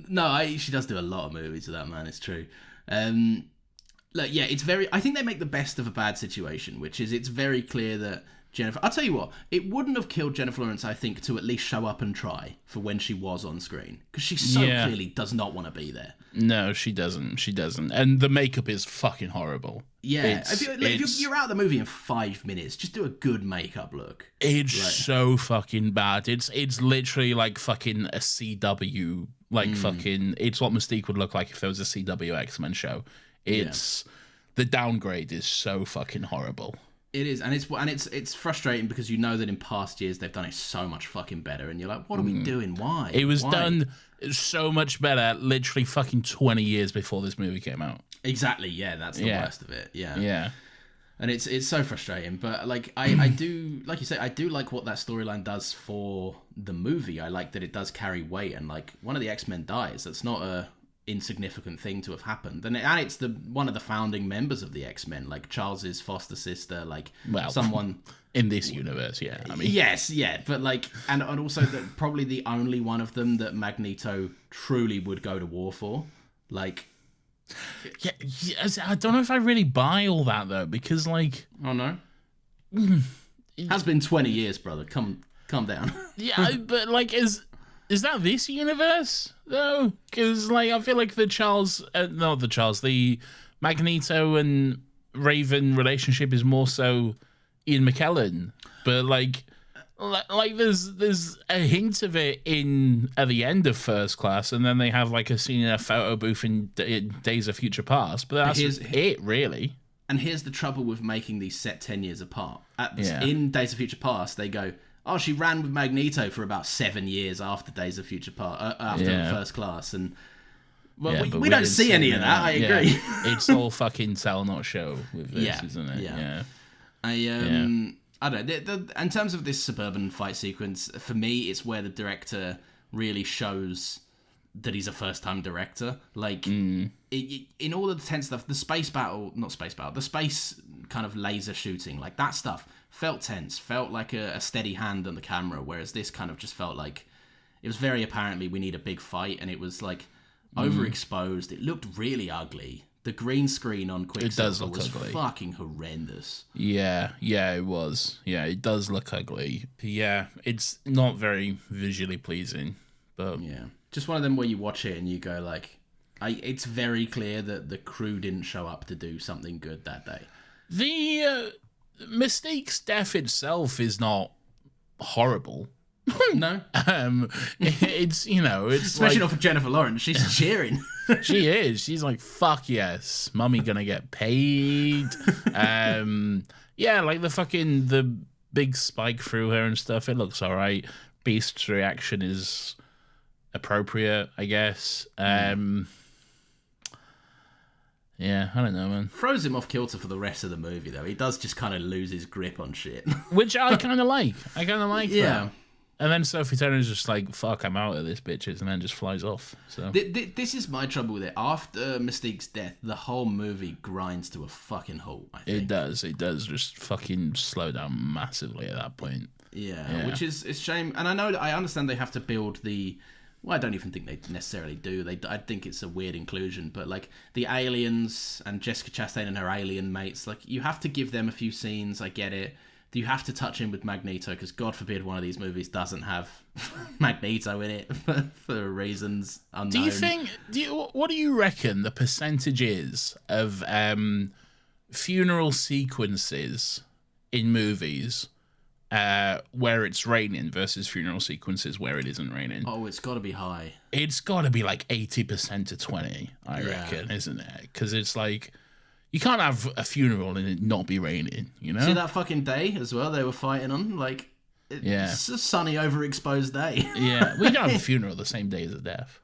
No, she does do a lot of movies with that man. It's true. Like, yeah, it's very. I think they make the best of a bad situation, which is it's very clear that Jennifer. I'll tell you what, it wouldn't have killed Jennifer Lawrence, I think, to at least show up and try for when she was on screen because she so clearly does not want to be there. No, she doesn't. She doesn't, and the makeup is fucking horrible. Yeah, if you're out of the movie in 5 minutes, just do a good makeup look. It's so fucking bad. It's literally like fucking a CW, like fucking. It's what Mystique would look like if there was a CW X-Men show. It's the downgrade is so fucking horrible. It is, and it's frustrating because you know that in past years they've done it so much fucking better, and you're like, what are we doing? Why? It was done so much better, literally fucking 20 years before this movie came out. Exactly, yeah, that's the worst of it. Yeah. And it's so frustrating, but like I do, like you say, I do like what that storyline does for the movie. I like that it does carry weight, and like one of the X-Men dies. That's not a insignificant thing to have happened, and it's the one of the founding members of the X-Men, like Charles's foster sister, like someone in this universe. Yeah, I mean, yes, but like, and also that probably the only one of them that Magneto truly would go to war for, like. Yeah, I don't know if I really buy all that though, because like, oh no, it has been 20 years, brother. Calm down. Yeah, but like, is that this universe though? Because like, I feel like the Magneto and Raven relationship is more so Ian McKellen, but like there's a hint of it at the end of First Class, and then they have like a scene in a photo booth in Days of Future Past, but that's it really. And here's the trouble with making these set 10 years apart. In Days of Future Past, they go, oh, she ran with Magneto for about 7 years after Days of Future Past, after First Class, and we don't see any of that. I agree. It's all fucking tell not show with this, isn't it? Yeah. I don't know. In terms of this suburban fight sequence, for me, it's where the director really shows that he's a first-time director. Like, in all of the tense stuff, the space kind of laser shooting, like that stuff felt tense, felt like a steady hand on the camera, whereas this kind of just felt like it was very apparently we need a big fight, and it was like overexposed. It looked really ugly. The green screen on Quicksilver was fucking horrendous. Yeah, it was. Yeah, it does look ugly. Yeah, it's not very visually pleasing, but yeah, just one of them where you watch it and you go like, it's very clear that the crew didn't show up to do something good that day. The Mystique's death itself is not horrible. No, it's especially like, not for Jennifer Lawrence. She's cheering. She is. She's like, fuck yes, mummy gonna get paid. Yeah, like the big spike through her and stuff. It looks all right. Beast's reaction is appropriate, I guess. Yeah, I don't know, man. Throws him off kilter for the rest of the movie, though. He does just kind of lose his grip on shit. Which I kind of like. I kind of like that. And then Sophie Turner's just like, fuck, I'm out of this, bitches, and then just flies off. So This is my trouble with it. After Mystique's death, the whole movie grinds to a fucking halt, I think. it does just fucking slow down massively at that point. Yeah, which is a shame. And I understand they have to build the... Well, I don't even think they necessarily do. I think it's a weird inclusion, but like the aliens and Jessica Chastain and her alien mates, like you have to give them a few scenes. I get it. You have to touch in with Magneto because God forbid one of these movies doesn't have Magneto in it for reasons unknown. What do you reckon the percentage is of funeral sequences in movies where it's raining versus funeral sequences where it isn't raining? Oh, it's got to be high. It's got to be like 80% to 20, I reckon, isn't it? Because it's like, you can't have a funeral and it not be raining, you know? See that fucking day as well they were fighting on? Like, it's a sunny, overexposed day. Yeah, we don't have a funeral the same day as a death.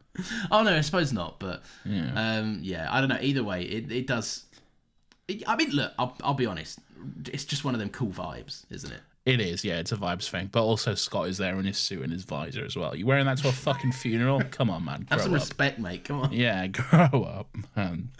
Oh, no, I suppose not, but... Yeah, I don't know. Either way, it does... I mean, look, I'll be honest. It's just one of them cool vibes, isn't it? It is, yeah, it's a vibes thing. But also Scott is there in his suit and his visor as well. You wearing that to a fucking funeral? Come on, man. Have some up. respect, mate. Come on. Yeah, grow up, man.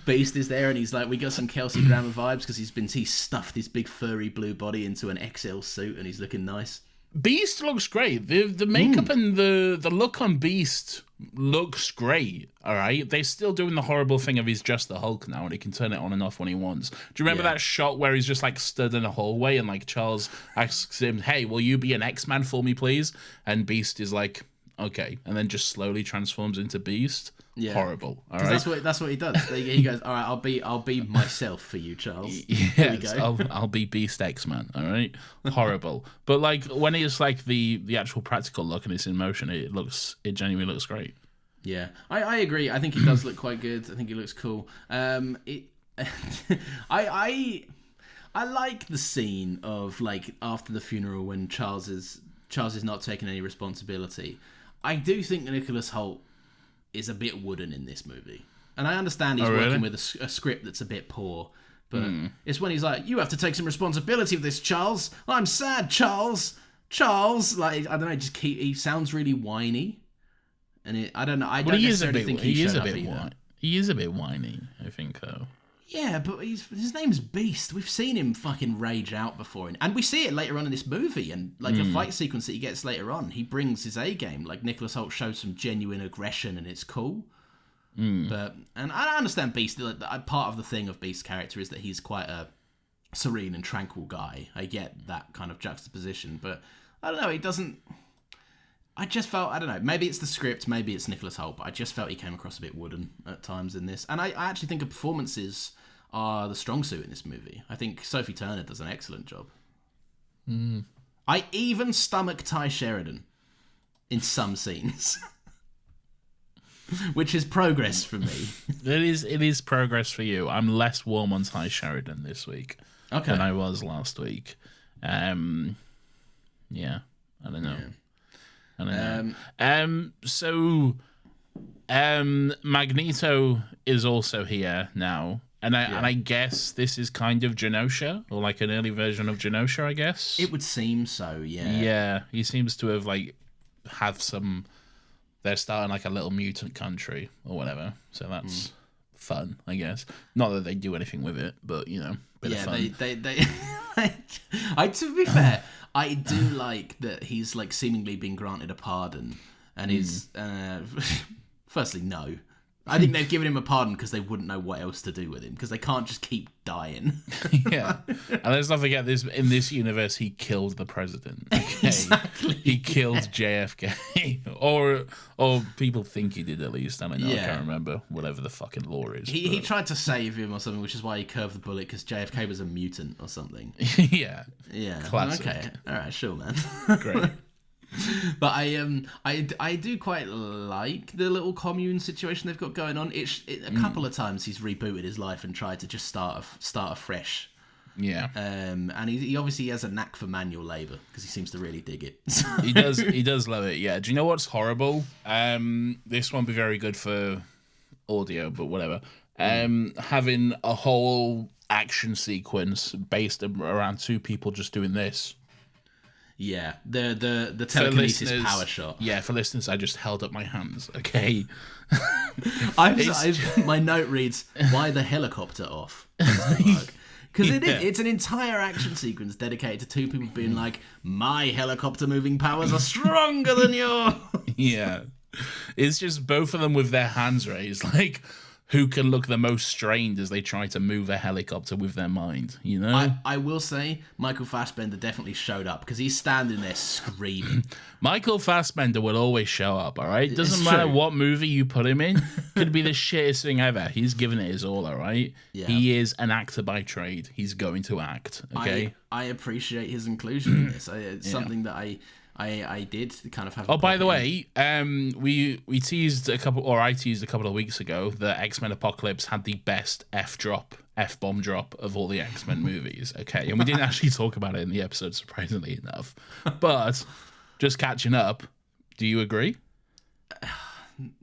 Beast is there and he's like, we got some Kelsey Grammer vibes because he stuffed his big furry blue body into an XL suit and he's looking nice. Beast looks great. The makeup and the look on Beast looks great. All right, they're still doing the horrible thing of he's just the Hulk now and he can turn it on and off when he wants. Do you remember that shot where he's just like stood in a hallway and like Charles asks him, "Hey, will you be an X-Man for me, please?" And Beast is like, "Okay," and then just slowly transforms into Beast. Yeah. Horrible. All right. That's what he does. He goes, "All right, I'll be myself for you, Charles." Yes, I'll be Beast X-Man. All right. Horrible. But like when it's like the actual practical look and it's in motion, it genuinely looks great. Yeah, I agree. I think he does look quite good. I think he looks cool. I like the scene of like after the funeral when Charles is not taking any responsibility. I do think Nicholas Hoult is a bit wooden in this movie. And I understand he's working with a script that's a bit poor, but it's when he's like, "You have to take some responsibility for this, Charles. I'm sad, Charles. Charles." Like, I don't know, he sounds really whiny. And I don't know, I don't necessarily think he is a bit whiny. He is a bit whiny, I think, though. Yeah, but his name's Beast. We've seen him fucking rage out before. And we see it later on in this movie. And like a fight sequence that he gets later on, he brings his A game. Like Nicholas Hoult shows some genuine aggression and it's cool. And I understand Beast. Part of the thing of Beast's character is that he's quite a serene and tranquil guy. I get that kind of juxtaposition. But I don't know, it doesn't... I just felt, I don't know, maybe it's the script, maybe it's Nicholas Hoult, but I just felt he came across a bit wooden at times in this. And I actually think the performances are the strong suit in this movie. I think Sophie Turner does an excellent job. I even stomach Ty Sheridan in some scenes. Which is progress for me. It is progress for you. I'm less warm on Ty Sheridan this week than I was last week. Yeah, I don't know. Yeah. So Magneto is also here now, and I guess this is kind of Genosha, or like an early version of Genosha, I guess. It would seem so, yeah. Yeah, he seems to have some. They're starting like a little mutant country or whatever, so that's fun, I guess. Not that they do anything with it, but bit of fun. To be fair, I do like that he's like seemingly been granted a pardon, and he's firstly no. I think they've given him a pardon because they wouldn't know what else to do with him because they can't just keep dying. Yeah, and let's not forget this. In this universe, he killed the president. Okay? Exactly. He killed JFK, or people think he did at least. I don't know. I can't remember whatever the fucking law is. He tried to save him or something, which is why he curved the bullet because JFK was a mutant or something. Yeah. Classic. Okay. All right. Sure, man. Great. But I do quite like the little commune situation they've got going on. A couple of times he's rebooted his life and tried to just start afresh. Yeah. And he obviously has a knack for manual labour because he seems to really dig it. He does love it. Yeah. Do you know what's horrible? This won't be very good for audio, but whatever. Having a whole action sequence based around two people just doing this. Yeah, the telekinesis power shot. Yeah, for listeners, I just held up my hands. Okay. My note reads, "Why the helicopter off?" Because it's an entire action sequence dedicated to two people being like, "My helicopter moving powers are stronger than yours." Yeah, it's just both of them with their hands raised, like who can look the most strained as they try to move a helicopter with their mind, you know? I will say, Michael Fassbender definitely showed up, because he's standing there screaming. Michael Fassbender will always show up, all right? Doesn't matter what movie you put him in. Could be the shittest thing ever. He's giving it his all, all right? Yeah. He is an actor by trade. He's going to act, okay? I appreciate his inclusion in this. It's something that I did kind of have. Oh, by the way, we teased I teased a couple of weeks ago that X-Men Apocalypse had the best F-bomb drop of all the X-Men movies. Okay, and we didn't actually talk about it in the episode, surprisingly enough. But just catching up, do you agree?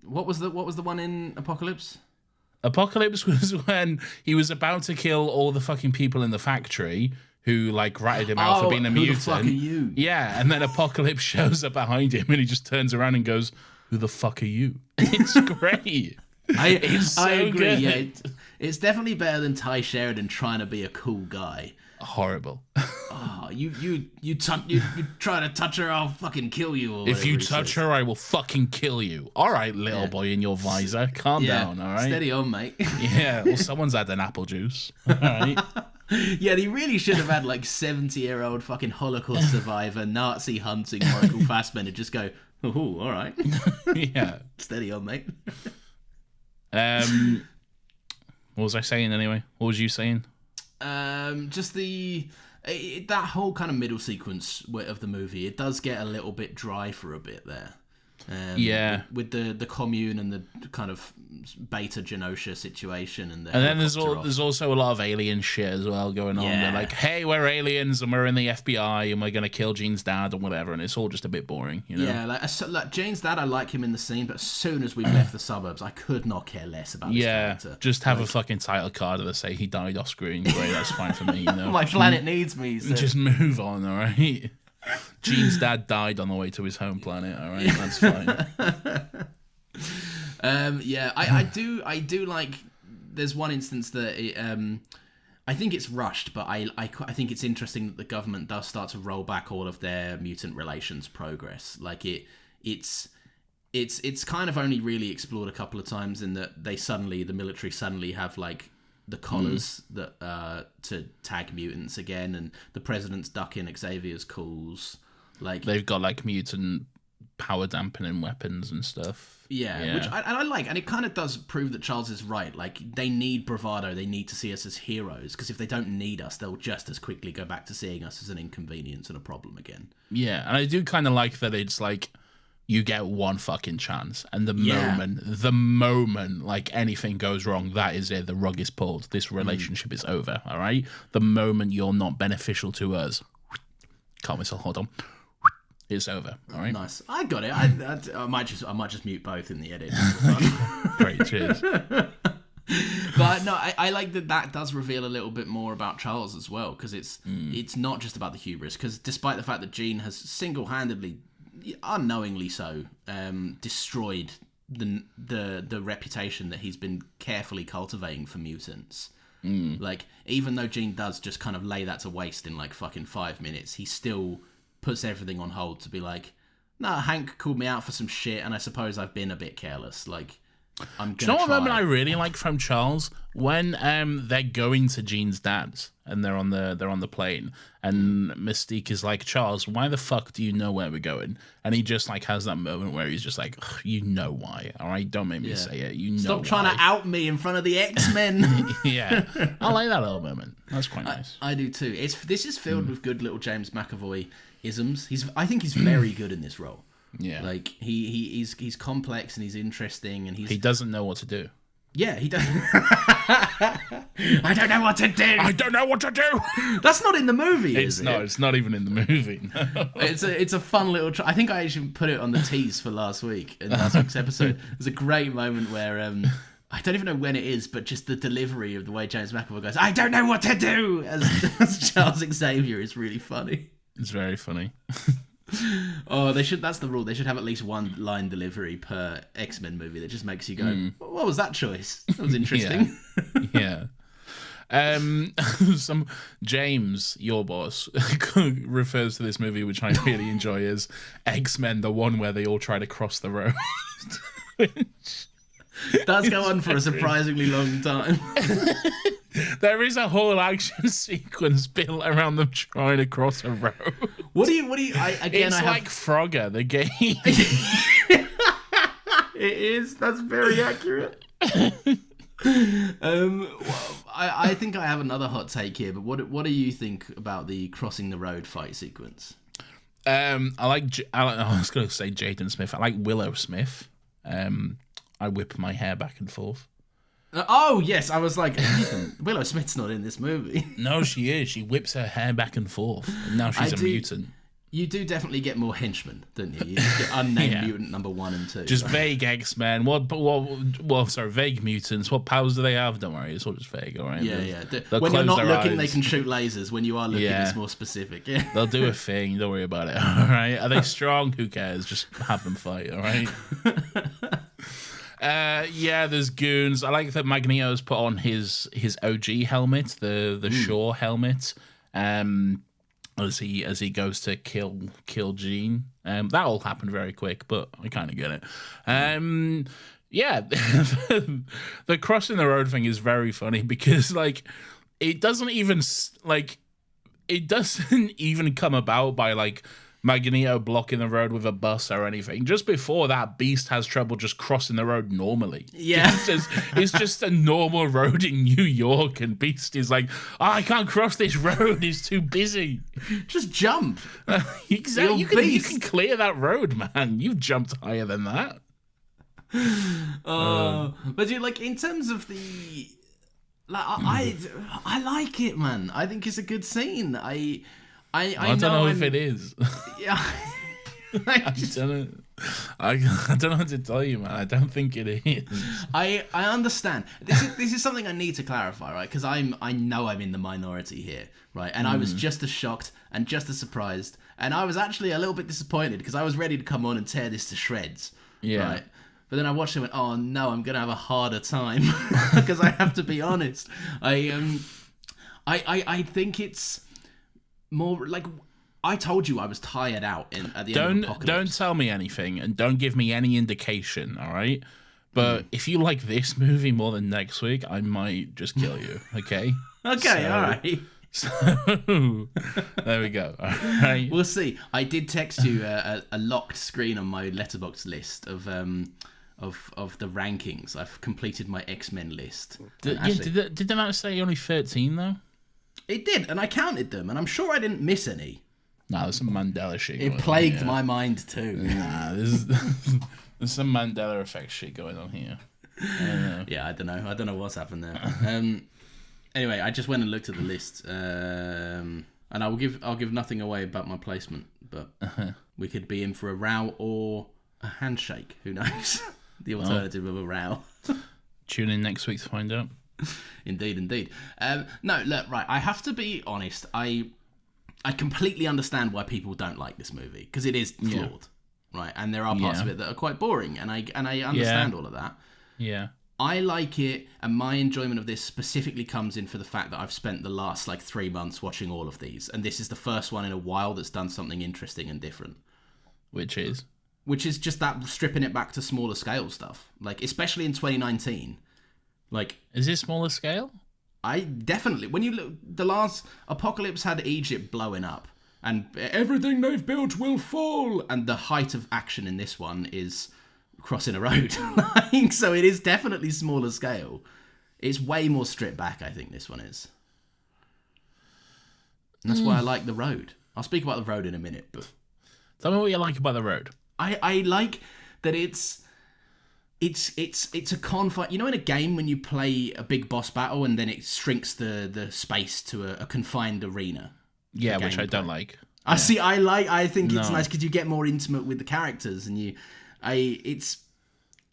What was the one in Apocalypse? Apocalypse was when he was about to kill all the fucking people in the factory who like ratted him out for being a mutant. Who the fuck are you? Yeah, and then Apocalypse shows up behind him and he just turns around and goes, "Who the fuck are you?" It's great. I agree. Good. Yeah, it's definitely better than Ty Sheridan trying to be a cool guy. Horrible. Oh, you try to touch her, I'll fucking kill you. Or if you touch her, I will fucking kill you. All right, little boy in your visor, calm down. All right, steady on, mate. Yeah, well, someone's had an apple juice. All right. Yeah, he really should have had like 70-year-old fucking Holocaust survivor, Nazi hunting Michael Fassbender just go, "Oh, all right." Yeah. Steady on, mate. What was I saying anyway? What was you saying? Just that whole kind of middle sequence of the movie, it does get a little bit dry for a bit there. With the commune and the kind of Beta Genosha situation, and then there's also a lot of alien shit as well going on. Yeah. They're like, "Hey, we're aliens and we're in the FBI and we're gonna kill Jean's dad or whatever," and it's all just a bit boring, you know? Yeah, like Jean's dad, I like him in the scene, but as soon as we've left the suburbs, I could not care less about his character. Just have a fucking title card that say he died off screen. Great, that's fine for me. You know, my planet needs me. So. Just move on, all right. Jean's dad died on the way to his home planet. All right, that's fine. I do like. There's one instance that I think it's rushed, but I think it's interesting that the government does start to roll back all of their mutant relations progress. Like it's kind of only really explored a couple of times in that the military suddenly have like the collars that to tag mutants again, and the president's ducking Xavier's calls. Like they've got like mutant power dampening weapons and stuff. Yeah. Which I like, and it kind of does prove that Charles is right. Like they need bravado, they need to see us as heroes, because if they don't need us, they'll just as quickly go back to seeing us as an inconvenience and a problem again. Yeah, and I do kind of like that it's like you get one fucking chance, and the moment like anything goes wrong, that is it. The rug is pulled. This relationship is over. All right. The moment you're not beneficial to us, calm myself. Hold on. It's over. All right. Nice. I got it. I might just mute both in the edit. Great. Cheers. But no, I like that does reveal a little bit more about Charles as well, because it's not just about the hubris. Because despite the fact that Jean has single-handedly, unknowingly so, destroyed the reputation that he's been carefully cultivating for mutants. Like, even though Jean does just kind of lay that to waste in like fucking 5 minutes, he still puts everything on hold to be like, "Nah, Hank called me out for some shit, and I suppose I've been a bit careless. Like, I'm gonna Do you know what try." moment I really like from Charles? When they're going to Jean's dad's and they're on the plane, and Mystique is like, "Charles, why the fuck do you know where we're going?" And he just like has that moment where he's just like, "You know why, all right? Don't make me say it. You know Stop why. trying to out me in front of the X-Men." Yeah, I like that little moment. That's quite nice. I do too. This is filled with good little James McAvoy isms. I think he's very good in this role. Yeah, like he's complex and he's interesting, and he doesn't know what to do. Yeah, he does. I don't know what to do. I don't know what to do. That's not in the movie. It's not. It's not even in the movie. No. It's a fun little. I think I actually put it on the tease for last week's episode. There's a great moment where I don't even know when it is, but just the delivery of the way James McAvoy goes, "I don't know what to do," as Charles Xavier is really funny. It's very funny. Oh, they should. That's the rule. They should have at least one line delivery per X-Men movie that just makes you go, "What was that choice? That was interesting." Yeah. James, your boss, refers to this movie, which I really enjoy, as X-Men, the one where they all try to cross the road. Does go on for a surprisingly long time. There is a whole action sequence built around them trying to cross a road. What do you? It's like Frogger, the game. It is. That's very accurate. Well, I think I have another hot take here, but what do you think about the crossing the road fight sequence? I was going to say Jaden Smith. I like Willow Smith. I whip my hair back and forth. Oh yes, I was like, Willow Smith's not in this movie. No, she is. She whips her hair back and forth. And now she's a mutant. You do definitely get more henchmen, don't you? You just get unnamed mutant number 1 and 2. Just vague X-Men. Vague mutants. What powers do they have? Don't worry, it's all just vague, all right? Yeah. When you're not looking, they can shoot lasers. When you are looking, it's more specific. Yeah. They'll do a thing. Don't worry about it, all right? Are they strong? Who cares? Just have them fight, all right? There's goons. I like that Magneto's put on his OG helmet, the Shaw helmet. As he goes to kill Jean. That all happened very quick, but I kind of get it. The crossing the road thing is very funny because it doesn't even come about by Magneto blocking the road with a bus or anything. Just before that, Beast has trouble just crossing the road normally. Yeah. It's just a normal road in New York, and Beast is like, I can't cross this road, it's too busy. Just jump. Exactly. You can clear that road, man. You've jumped higher than that. But in terms of the... I like it, man. I think it's a good scene. I don't know if it is. Yeah. I don't know what to tell you, man. I don't think it is. I understand. This is something I need to clarify, right? Because I know I'm in the minority here, right? And I was just as shocked and just as surprised, and I was actually a little bit disappointed because I was ready to come on and tear this to shreds. Yeah. Right? But then I watched it and went, oh no, I'm gonna have a harder time because I have to be honest. I think it's more like I told you I was tired out at the end of Apocalypse. Don't tell me anything and don't give me any indication, all right? But if you like this movie more than next week, I might just kill you, okay? Okay, all right. So, there we go. All right. We'll see. I did text you a locked screen on my Letterboxd list of the rankings. I've completed my X-Men list. Did they not say only 13 though? It did, and I counted them, and I'm sure I didn't miss any. No, there's some Mandela shit. It plagued my mind too. Nah, there's some Mandela effect shit going on here. Yeah, I don't know what's happened there. Anyway, I just went and looked at the list, and I'll give nothing away about my placement, but we could be in for a row or a handshake. Who knows? The alternative of a row. Tune in next week to find out. Indeed. No, look, right. I have to be honest. I completely understand why people don't like this movie because it is flawed, right? And there are parts of it that are quite boring, and I understand all of that. Yeah. I like it, and my enjoyment of this specifically comes in for the fact that I've spent the last 3 months watching all of these, and this is the first one in a while that's done something interesting and different. Which is just that stripping it back to smaller scale stuff, especially in 2019. Is it smaller scale? I definitely. When you look, the last Apocalypse had Egypt blowing up, and everything they've built will fall, and the height of action in this one is crossing a road. So it is definitely smaller scale. It's way more stripped back, I think this one is. And that's why I like The Road. I'll speak about The Road in a minute, but tell me what you like about The Road. I like that it's a confined. You know, in a game when you play a big boss battle and then it shrinks the space to a confined arena. Yeah, which I don't like. I think it's nice because you get more intimate with the characters, and it's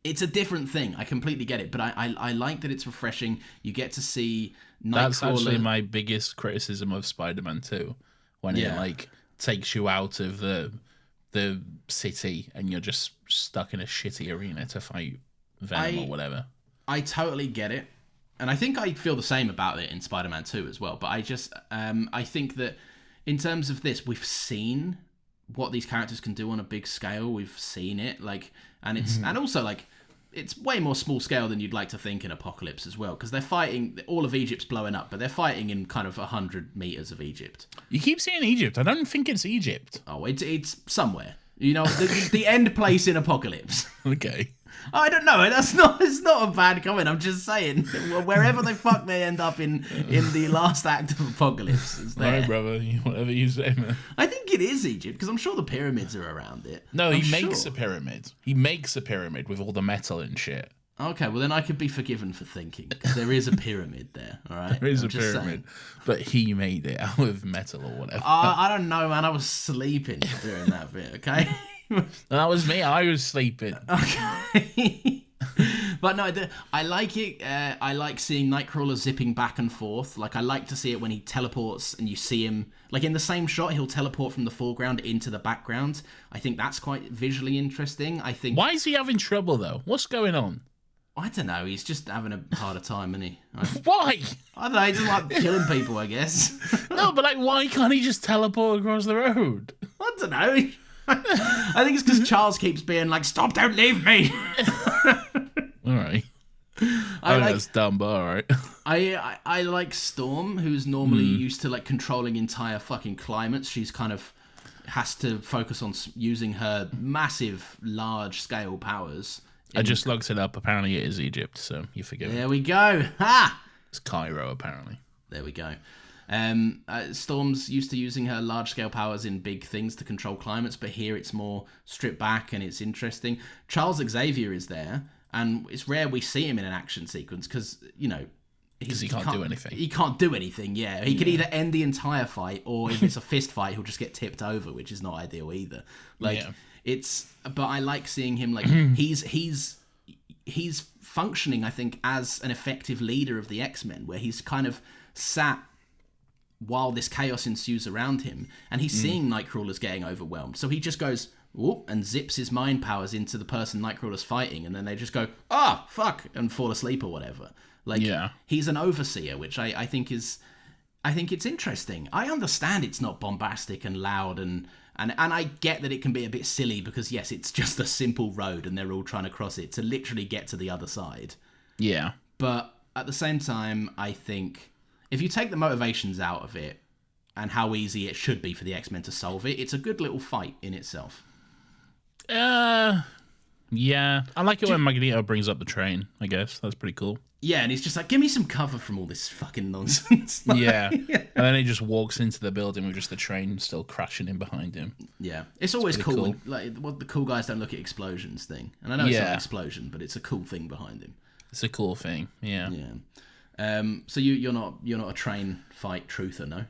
a different thing. I completely get it, but I like that it's refreshing. You get to see Nightcrawler. That's actually my biggest criticism of Spider-Man 2, when it takes you out of the city, and you're just stuck in a shitty arena to fight Venom or whatever. I totally get it. And I think I feel the same about it in Spider-Man 2 as well. But I just, I think that in terms of this, we've seen what these characters can do on a big scale. We've seen it, like, and it's, and also like, it's way more small scale than you'd like to think in Apocalypse as well, because they're fighting, all of Egypt's blowing up, but they're fighting in kind of 100 meters of Egypt. You keep saying Egypt. I don't think it's Egypt. Oh, it's somewhere. You know, the end place in Apocalypse. Okay. I don't know. It's not a bad comment. I'm just saying, wherever the fuck they end up in the last act of Apocalypse is there. All right, brother. Whatever you say, man. I think it is Egypt, because I'm sure the pyramids are around it. No, I'm he makes sure. a pyramid. He makes a pyramid with all the metal and shit. Okay, well then I could be forgiven for thinking, because there is a pyramid there. All right, There is I'm a just pyramid, saying. but he made it out of metal or whatever. I don't know, man. I was sleeping during that bit. Okay. That was me. I was sleeping. Okay. But no, I like it. I like seeing Nightcrawler zipping back and forth. Like, I like to see it when he teleports and you see him, like in the same shot, he'll teleport from the foreground into the background. I think that's quite visually interesting. I think. Why is he having trouble though? What's going on? I don't know. He's just having a harder time, isn't he? Why? I don't know. He doesn't like killing people, I guess. No, but like, why can't he just teleport across the road? I don't know. I think it's because Charles keeps being like, "Stop! Don't leave me." All right. I like. That's dumb, but all right. I like Storm, who's normally used to like controlling entire fucking climates. She's kind of has to focus on using her massive, large-scale powers. I just looked it up. Apparently, it is Egypt, so you forgive me. There we go. Ha! It's Cairo, apparently. There we go. Storm's used to using her large-scale powers in big things to control climates, but here it's more stripped back and it's interesting. Charles Xavier is there, and it's rare we see him in an action sequence because, you know, Because he can't do anything. He can't do anything, yeah. He could either end the entire fight, or if it's a fist fight, he'll just get tipped over, which is not ideal either. Like, but I like seeing him, like, he's functioning, I think, as an effective leader of the X-Men, where he's kind of sat while this chaos ensues around him, and he's seeing Nightcrawler's getting overwhelmed. So he just goes, whoop, and zips his mind powers into the person Nightcrawler's fighting, and then they just go, fuck, and fall asleep or whatever. Like, he's an overseer, which I think is... I think it's interesting. I understand it's not bombastic and loud, and I get that it can be a bit silly, because, yes, it's just a simple road, and they're all trying to cross it to literally get to the other side. Yeah. But at the same time, I think if you take the motivations out of it and how easy it should be for the X-Men to solve it, it's a good little fight in itself. Yeah. I like it when Magneto brings up the train, I guess. That's pretty cool. Yeah, and he's just like, give me some cover from all this fucking nonsense. Like, yeah. And then he just walks into the building with just the train still crashing in behind him. Yeah. It's always cool. cool. When, like, what the cool guys don't look at explosions thing. And I know it's not an explosion, but it's a cool thing behind him. It's a cool thing, yeah. Yeah. So you're not a train fight truther, no?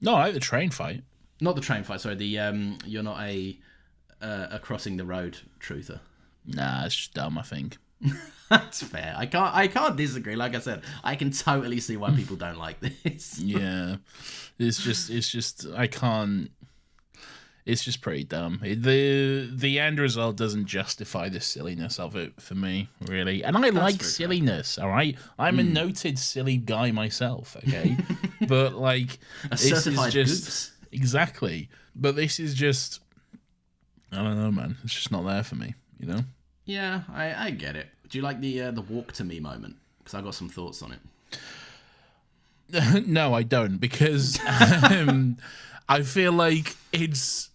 No, I like the train fight. Not the train fight, sorry. The you're not a crossing the road truther. Nah, it's just dumb, I think. That's fair. I can't disagree. Like I said, I can totally see why people don't like this. Yeah. It's just I can't. It's just pretty dumb. The end result doesn't justify the silliness of it for me, really. And I like silliness, all right? I'm a noted silly guy myself, okay? But, like... A certified goose. Exactly. But this is just... I don't know, man. It's just not there for me, you know? Yeah, I get it. Do you like the walk to me moment? Because I got some thoughts on it. No, I don't, because I feel like it's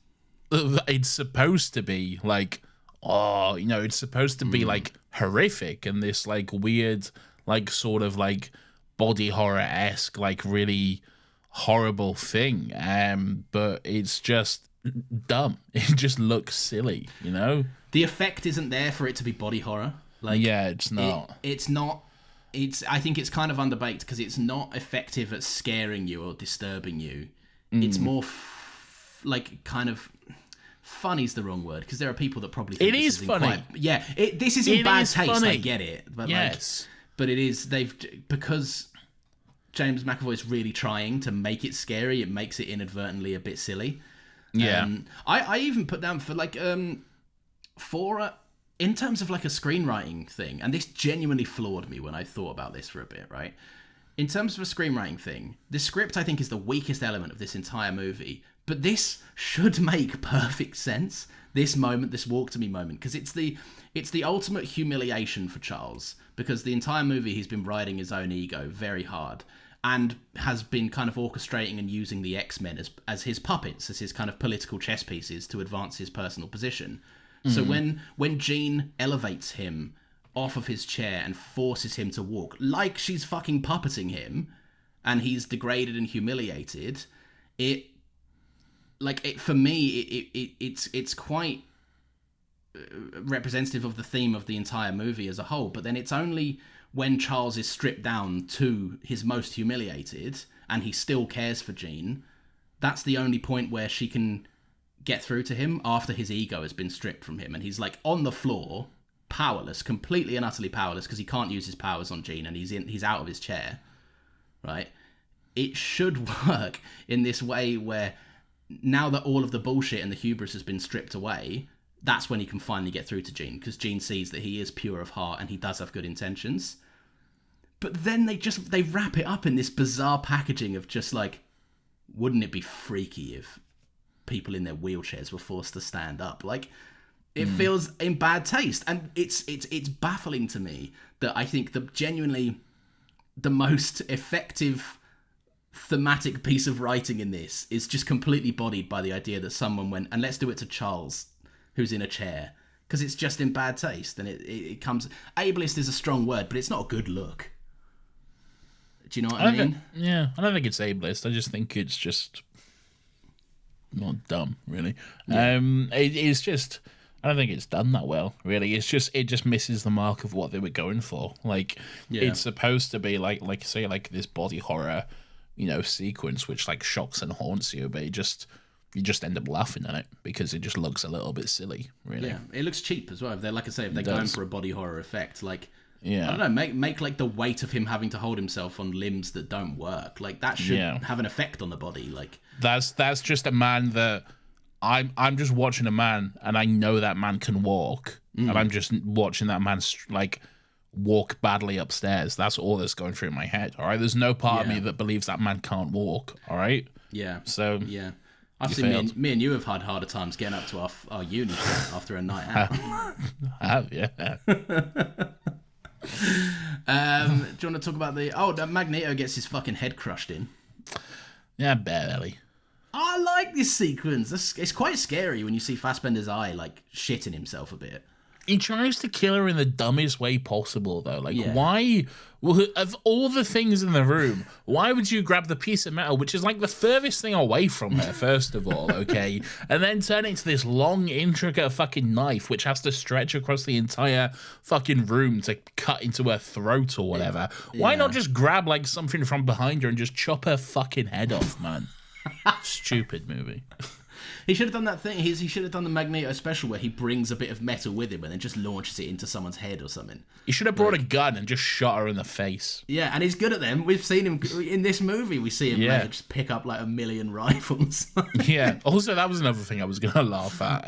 supposed to be like, it's supposed to be like horrific and this like weird, like sort of like body horror-esque, like really horrible thing. But it's just dumb. It just looks silly, you know? The effect isn't there for it to be body horror. Like, yeah, it's not. It's not. I think it's kind of underbaked because it's not effective at scaring you or disturbing you. It's more like kind of funny's the wrong word, because there are people that probably think it is funny. This is in bad taste. Funny. I get it, but yes, but it is because James McAvoy is really trying to make it scary. It makes it inadvertently a bit silly. Yeah. I even put down for like in terms of like a screenwriting thing, and this genuinely floored me when I thought about this for a bit, right? In terms of a screenwriting thing, the script I think is the weakest element of this entire movie, but this should make perfect sense. This moment, this walk to me moment, because it's the ultimate humiliation for Charles, because the entire movie he's been riding his own ego very hard and has been kind of orchestrating and using the X-Men as his puppets, as his kind of political chess pieces to advance his personal position. So when Jean elevates him off of his chair and forces him to walk like she's fucking puppeting him, and he's degraded and humiliated, for me it's quite representative of the theme of the entire movie as a whole. But then it's only when Charles is stripped down to his most humiliated and he still cares for Jean, that's the only point where she can get through to him after his ego has been stripped from him and he's like on the floor, powerless, completely and utterly powerless, because he can't use his powers on Jean and he's out of his chair, right? It should work in this way where now that all of the bullshit and the hubris has been stripped away, that's when he can finally get through to Jean, because Jean sees that he is pure of heart and he does have good intentions. But then they wrap it up in this bizarre packaging of just like, wouldn't it be freaky if people in their wheelchairs were forced to stand up? Like, it feels in bad taste, and it's baffling to me that I think genuinely the most effective thematic piece of writing in this is just completely bodied by the idea that someone went, and let's do it to Charles, who's in a chair, because it's just in bad taste, and it comes... Ableist is a strong word, but it's not a good look. Do you know what I mean? I don't think it's ableist. I just think it's just not dumb, really. Yeah. It's just... I don't think it's done that well, really. It just misses the mark of what they were going for. Like, it's supposed to be like say, like this body horror, sequence which like shocks and haunts you, but you just end up laughing at it because it just looks a little bit silly, really. Yeah, it looks cheap as well. If they're, like I say, if they're going for a body horror effect, like, yeah, I don't know, make like the weight of him having to hold himself on limbs that don't work, like that should have an effect on the body. Like that's just a man that I'm just watching a man, and I know that man can walk, and I'm just watching that man like walk badly upstairs. That's all that's going through my head. All right, there's no part of me that believes that man can't walk. All right. Yeah. So yeah, I've seen me and you have had harder times getting up to our uni after a night out. I have, yeah. Do you want to talk about the Magneto gets his fucking head crushed in? Yeah, barely. I like this sequence. It's quite scary when you see Fassbender's eye like shitting himself a bit. He tries to kill her in the dumbest way possible, though. Like, why? Well, of all the things in the room, why would you grab the piece of metal, which is like the furthest thing away from her, first of all, okay? And then turn it into this long, intricate fucking knife, which has to stretch across the entire fucking room to cut into her throat or whatever. Why not just grab, like, something from behind her and just chop her fucking head off, man? Stupid movie. He should have done that thing. He should have done the Magneto special where he brings a bit of metal with him and then just launches it into someone's head or something. He should have brought a gun and just shot her in the face. Yeah, and he's good at them. We've seen him in this movie. We see him just pick up like 1,000,000 rifles. Yeah. Also, that was another thing I was gonna laugh at.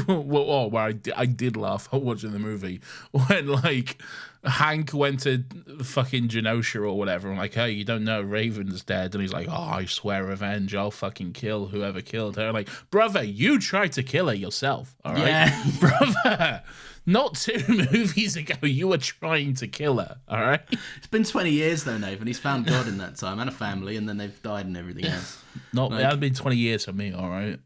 Where I did laugh watching the movie when like Hank went to fucking Genosha or whatever. I'm like, hey, you don't know Raven's dead, and he's like, oh, I swear revenge. I'll fucking kill whoever killed her. Like, brother, you tried to kill her yourself. All right, yeah. Brother. Not 2 movies ago, you were trying to kill her, all right? It's been 20 years, though, Nathan. He's found God in that time and a family, and then they've died and everything else. It hasn't been 20 years for me, all right?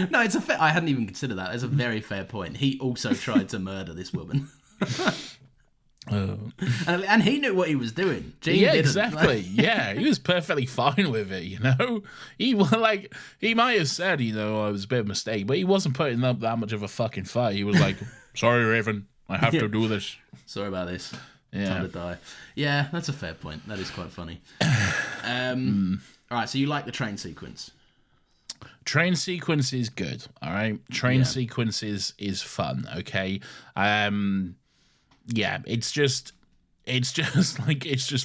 No, it's I hadn't even considered that. It's a very fair point. He also tried to murder this woman. And he knew what he was doing. Gene didn't. Exactly. Yeah, he was perfectly fine with it, He might have said, it was a bit of a mistake, but he wasn't putting up that much of a fucking fight. He was like, sorry, Raven, I have to do this. Sorry about this. Yeah. Time to die. Yeah, that's a fair point. That is quite funny. All right, so you like the train sequence? Train sequence is good, all right? Train sequence is fun, okay? Yeah, it's just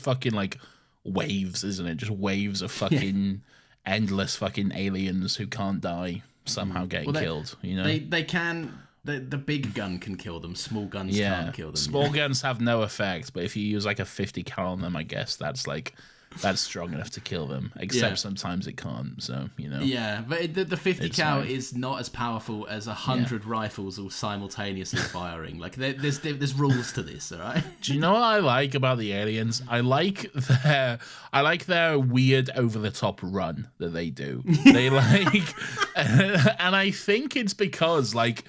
fucking like waves, isn't it? Just waves of fucking endless fucking aliens who can't die somehow getting killed. You know, they can. The big gun can kill them. Small guns can't kill them. Small guns have no effect, but if you use like a 50 cal on them, I guess that's strong enough to kill them. Except sometimes it can't. So you know. Yeah, but the 50 cal is not as powerful as 100 rifles all simultaneously firing. Like there's rules to this, all right? Do you know what I like about the aliens? I like their weird over the top run that they do. They and I think it's because like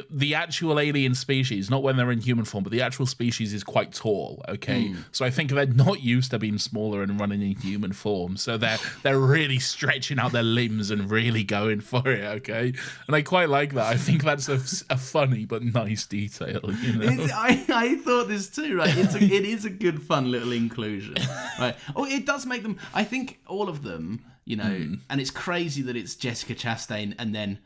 the actual alien species, not when they're in human form, but the actual species is quite tall, okay? So I think they're not used to being smaller and running in human form, so they're really stretching out their limbs and really going for it, okay? And I quite like that. I think that's a funny but nice detail, you know? I thought this too, right? It is a good, fun little inclusion, right? Oh, it does make them, I think all of them, you know, and it's crazy that it's Jessica Chastain and then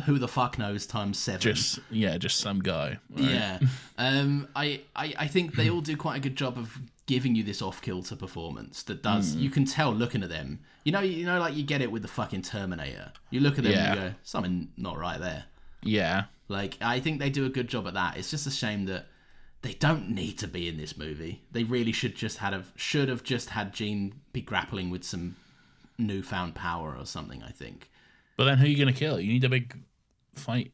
who the fuck knows times 7. Just some guy. Right? Yeah. I think they all do quite a good job of giving you this off-kilter performance that does. You can tell looking at them. You know, like you get it with the fucking Terminator. You look at them and you go, something not right there. Yeah. Like I think they do a good job at that. It's just a shame that they don't need to be in this movie. They really should have just had Jean be grappling with some newfound power or something, I think. But then who are you going to kill? You need a big fight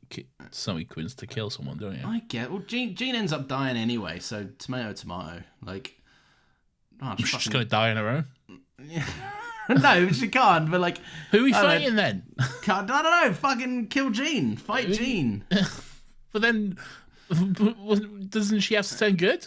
sequence to kill someone, don't you? I get. Well, Jean ends up dying anyway, so tomato. Like, she's just going to die on her own? Yeah. No, she can't, but like... Who are we fighting then? I don't know, fucking kill Jean. Fight Jean. But then, doesn't she have to turn good?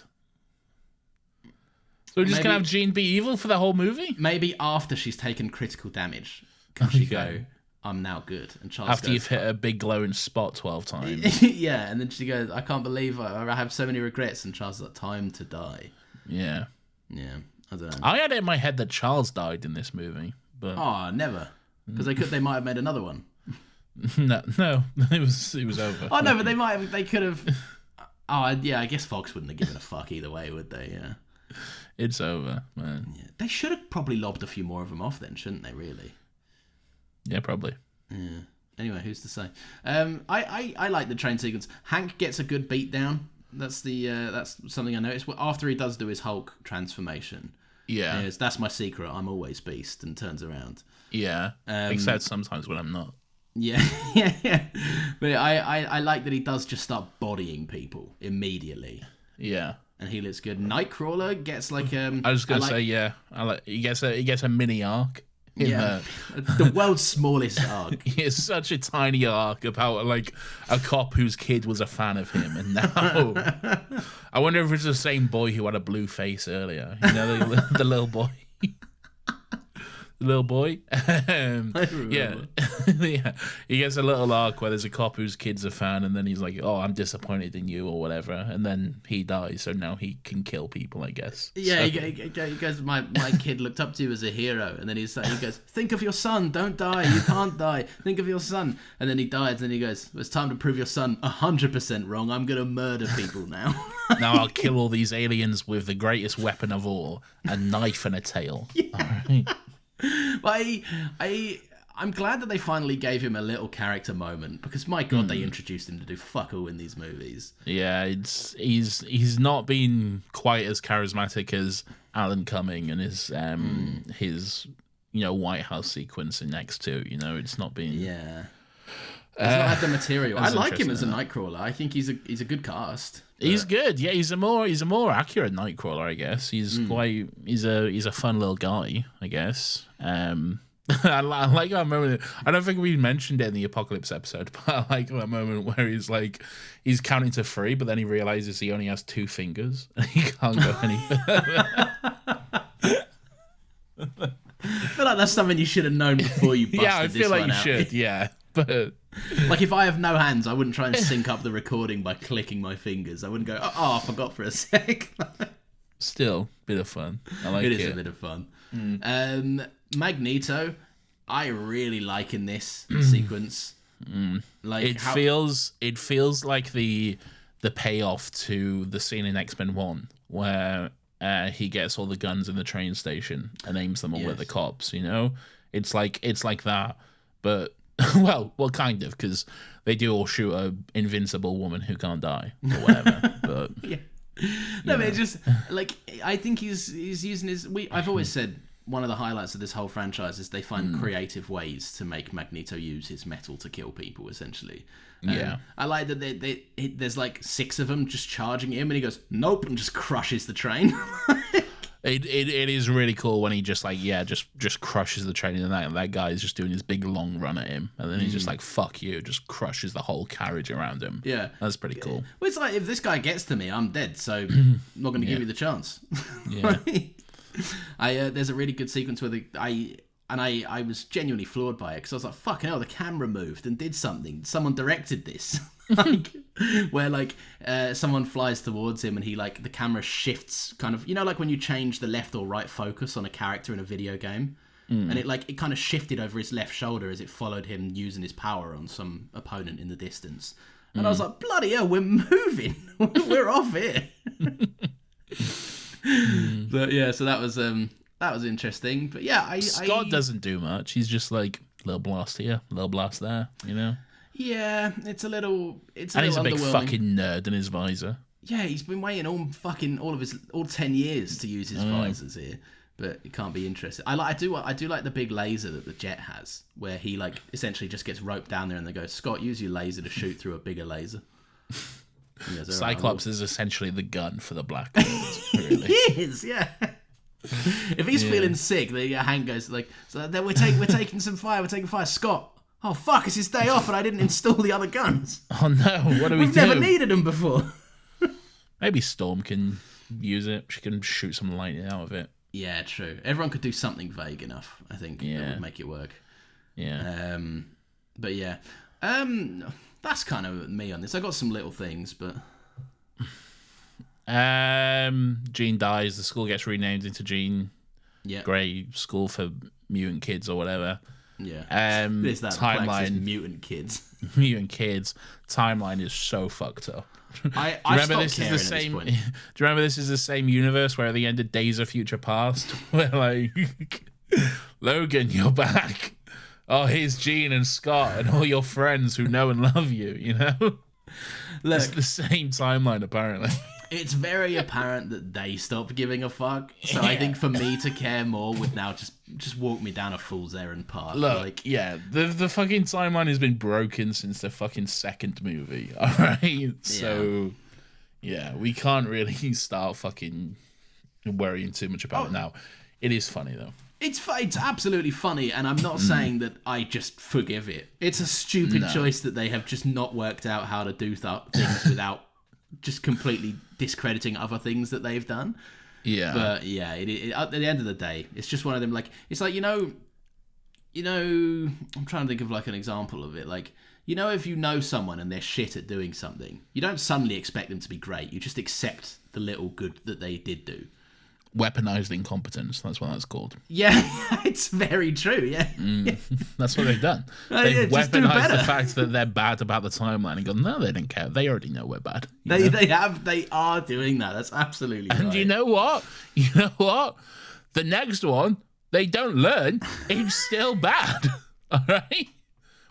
So we're just going to have Jean be evil for the whole movie? Maybe after she's taken critical damage, can she go... I'm now good. And Charles after you've hit a big glowing spot 12 times. Yeah, and then she goes, I can't believe I have so many regrets, and Charles has got time to die. Yeah. Yeah, I don't know. I had it in my head that Charles died in this movie, but... Oh, never. Because they might have made another one. No, it was over. Oh, no, but they could have... Oh, yeah, I guess Fox wouldn't have given a fuck either way, would they? Yeah. It's over, man. Yeah. They should have probably lobbed a few more of them off then, shouldn't they, really? Yeah, probably. Yeah. Anyway, who's to say? I like the train sequence. Hank gets a good beat down. That's something I noticed. Well, after he does do his Hulk transformation. Yeah. That's my secret. I'm always Beast, and turns around. Yeah. Except sometimes when I'm not. Yeah, yeah. But I like that he does just start bodying people immediately. Yeah. And he looks good. Nightcrawler gets like I was gonna say yeah. He gets a mini arc. The world's smallest arc. It's such a tiny arc about like a cop whose kid was a fan of him, and now I wonder if it's the same boy who had a blue face earlier. You know, the little boy. Little boy. Yeah. Yeah. He gets a little arc where there's a cop whose kid's a fan, and then he's like, oh, I'm disappointed in you or whatever, and then he dies, so now he can kill people, I guess. Yeah, so. he goes, my kid looked up to you as a hero, and then he goes, think of your son, don't die, you can't die, think of your son, and then he dies, and then he goes, it's time to prove your son 100% wrong, I'm gonna murder people now. Now I'll kill all these aliens with the greatest weapon of all, a knife and a tail. Yeah. All right. But I'm glad that they finally gave him a little character moment, because my god, they introduced him to do fuck all in these movies. Yeah, he's not been quite as charismatic as Alan Cumming and his White House sequence in X2. It's not been. Yeah, he's not had the material. I like him as a Nightcrawler. I think he's a good cast. But... He's good. Yeah, he's a more accurate Nightcrawler, I guess. He's he's a fun little guy, I guess. I like that moment. I don't think we mentioned it in the Apocalypse episode, but I like that moment where he's counting to 3, but then he realizes he only has 2 fingers and he can't go any further. I feel like that's something you should have known before you busted yeah, I feel like you out. should. Yeah, but like if I have no hands, I wouldn't try and sync up the recording by clicking my fingers. I wouldn't go, I forgot for a sec. Still, bit of fun. I like it. It is a bit of fun. Magneto, I really like in this sequence. Like it feels like the payoff to the scene in X-Men 1 where he gets all the guns in the train station and aims them all at the cops. It's like that, but well, kind of, because they do all shoot a invincible woman who can't die or whatever. But yeah. No, but it's just like I think he's using his. I've always said one of the highlights of this whole franchise is they find creative ways to make Magneto use his metal to kill people. Essentially, I like that there's like 6 of them just charging him, and he goes nope and just crushes the train. It is really cool when he just just crushes the train, and that guy is just doing his big long run at him, and then he's just like fuck you, just crushes the whole carriage around him. Yeah, that's pretty cool. Well, it's like if this guy gets to me, I'm dead, so I'm not going to give you the chance. Yeah. There's a really good sequence where I was genuinely floored by it because I was like, fucking hell, the camera moved and did something. Someone directed this. Like, where like someone flies towards him and he like the camera shifts kind of, like when you change the left or right focus on a character in a video game, and it kind of shifted over his left shoulder as it followed him using his power on some opponent in the distance. And I was like, bloody hell, we're moving. We're off here. But yeah, so that was interesting. But yeah, Scott doesn't do much. He's just like little blast here, little blast there, Yeah, it's a little and he's a big fucking nerd in his visor. Yeah, he's been waiting all 10 years to use his visors here, but it can't be interesting. I do like the big laser that the Jet has, where he like essentially just gets roped down there and they go, Scott, use your laser to shoot through a bigger laser. Goes, Cyclops is essentially the gun for the Black Bolt. Really. He is, yeah. If he's feeling sick, Hank goes like, so then we're taking some fire. We're taking fire. Scott, oh fuck, it's his day off and I didn't install the other guns. Oh no, what do we do? We've never needed them before. Maybe Storm can use it. She can shoot some lightning out of it. Yeah, true. Everyone could do something vague enough, I think, that would make it work. Yeah. But yeah. That's kind of me on this. I got some little things, but Jean dies. The school gets renamed into Jean Grey School for Mutant Kids or whatever. Yeah. There's that timeline. Mutant Kids. Mutant Kids timeline is so fucked up. I remember this is the same. Do you remember this is the same universe where at the end of Days of Future Past, where like Logan, you're back. Oh, here's Jean and Scott and all your friends who know and love you, Look, it's the same timeline, apparently. It's very apparent that they stopped giving a fuck. So I think for me to care more would now just walk me down a fool's errand path. Look, the fucking timeline has been broken since the fucking second movie, alright? So, yeah, we can't really start fucking worrying too much about it now. It is funny, though. It's absolutely funny, and I'm not saying that I just forgive it. It's a stupid choice that they have just not worked out how to do things without just completely discrediting other things that they've done. Yeah. But yeah, at the end of the day, it's just one of them. Like it's like I'm trying to think of like an example of it. Like if you know someone and they're shit at doing something, you don't suddenly expect them to be great. You just accept the little good that they did do. Weaponized incompetence, that's what that's called. Yeah, it's very true, yeah. That's what they've done. They've weaponized the fact that they're bad about the timeline and gone, no, they don't care. They already know we're bad. They are doing that. That's absolutely right. And you know what? The next one, they don't learn. It's still bad. All right?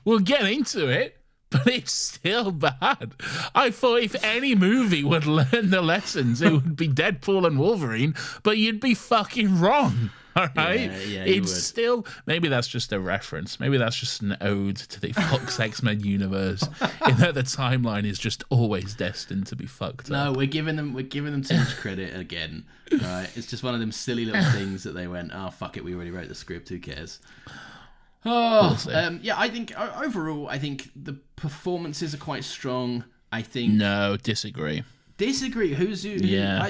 We'll get into it. But it's still bad. I thought if any movie would learn the lessons, it would be Deadpool and Wolverine, but you'd be fucking wrong. All right? Yeah, it's still... Maybe that's just a reference. Maybe that's just an ode to the Fox X-Men universe, in that the timeline is just always destined to be fucked up. No, we're giving them too much credit again. All right? It's just one of them silly little things that they went, oh, fuck it, we already wrote the script, who cares? I think overall, I think the performances are quite strong. I think disagree. Who's who? Yeah.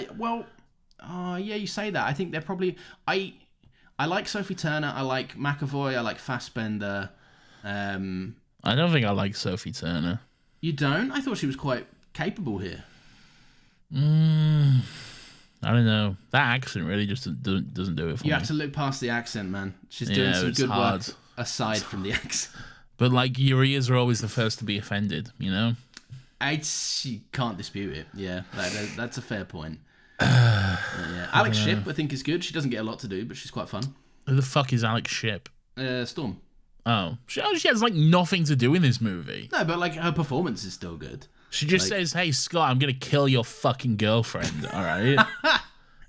You say that. I think they're probably. I like Sophie Turner. I like McAvoy. I like Fassbender. I don't think I like Sophie Turner. You don't? I thought she was quite capable here. I don't know. That accent really just doesn't do it for me. You have to look past the accent, man. She's doing some good work aside from the accent. But like your ears are always the first to be offended, You can't dispute it. Yeah, that's a fair point. Alex Shipp, I think, is good. She doesn't get a lot to do, but she's quite fun. Who the fuck is Alex Shipp? Storm. Oh, she has like nothing to do in this movie. No, but like her performance is still good. She just says, "Hey Scott, I'm gonna kill your fucking girlfriend." All right,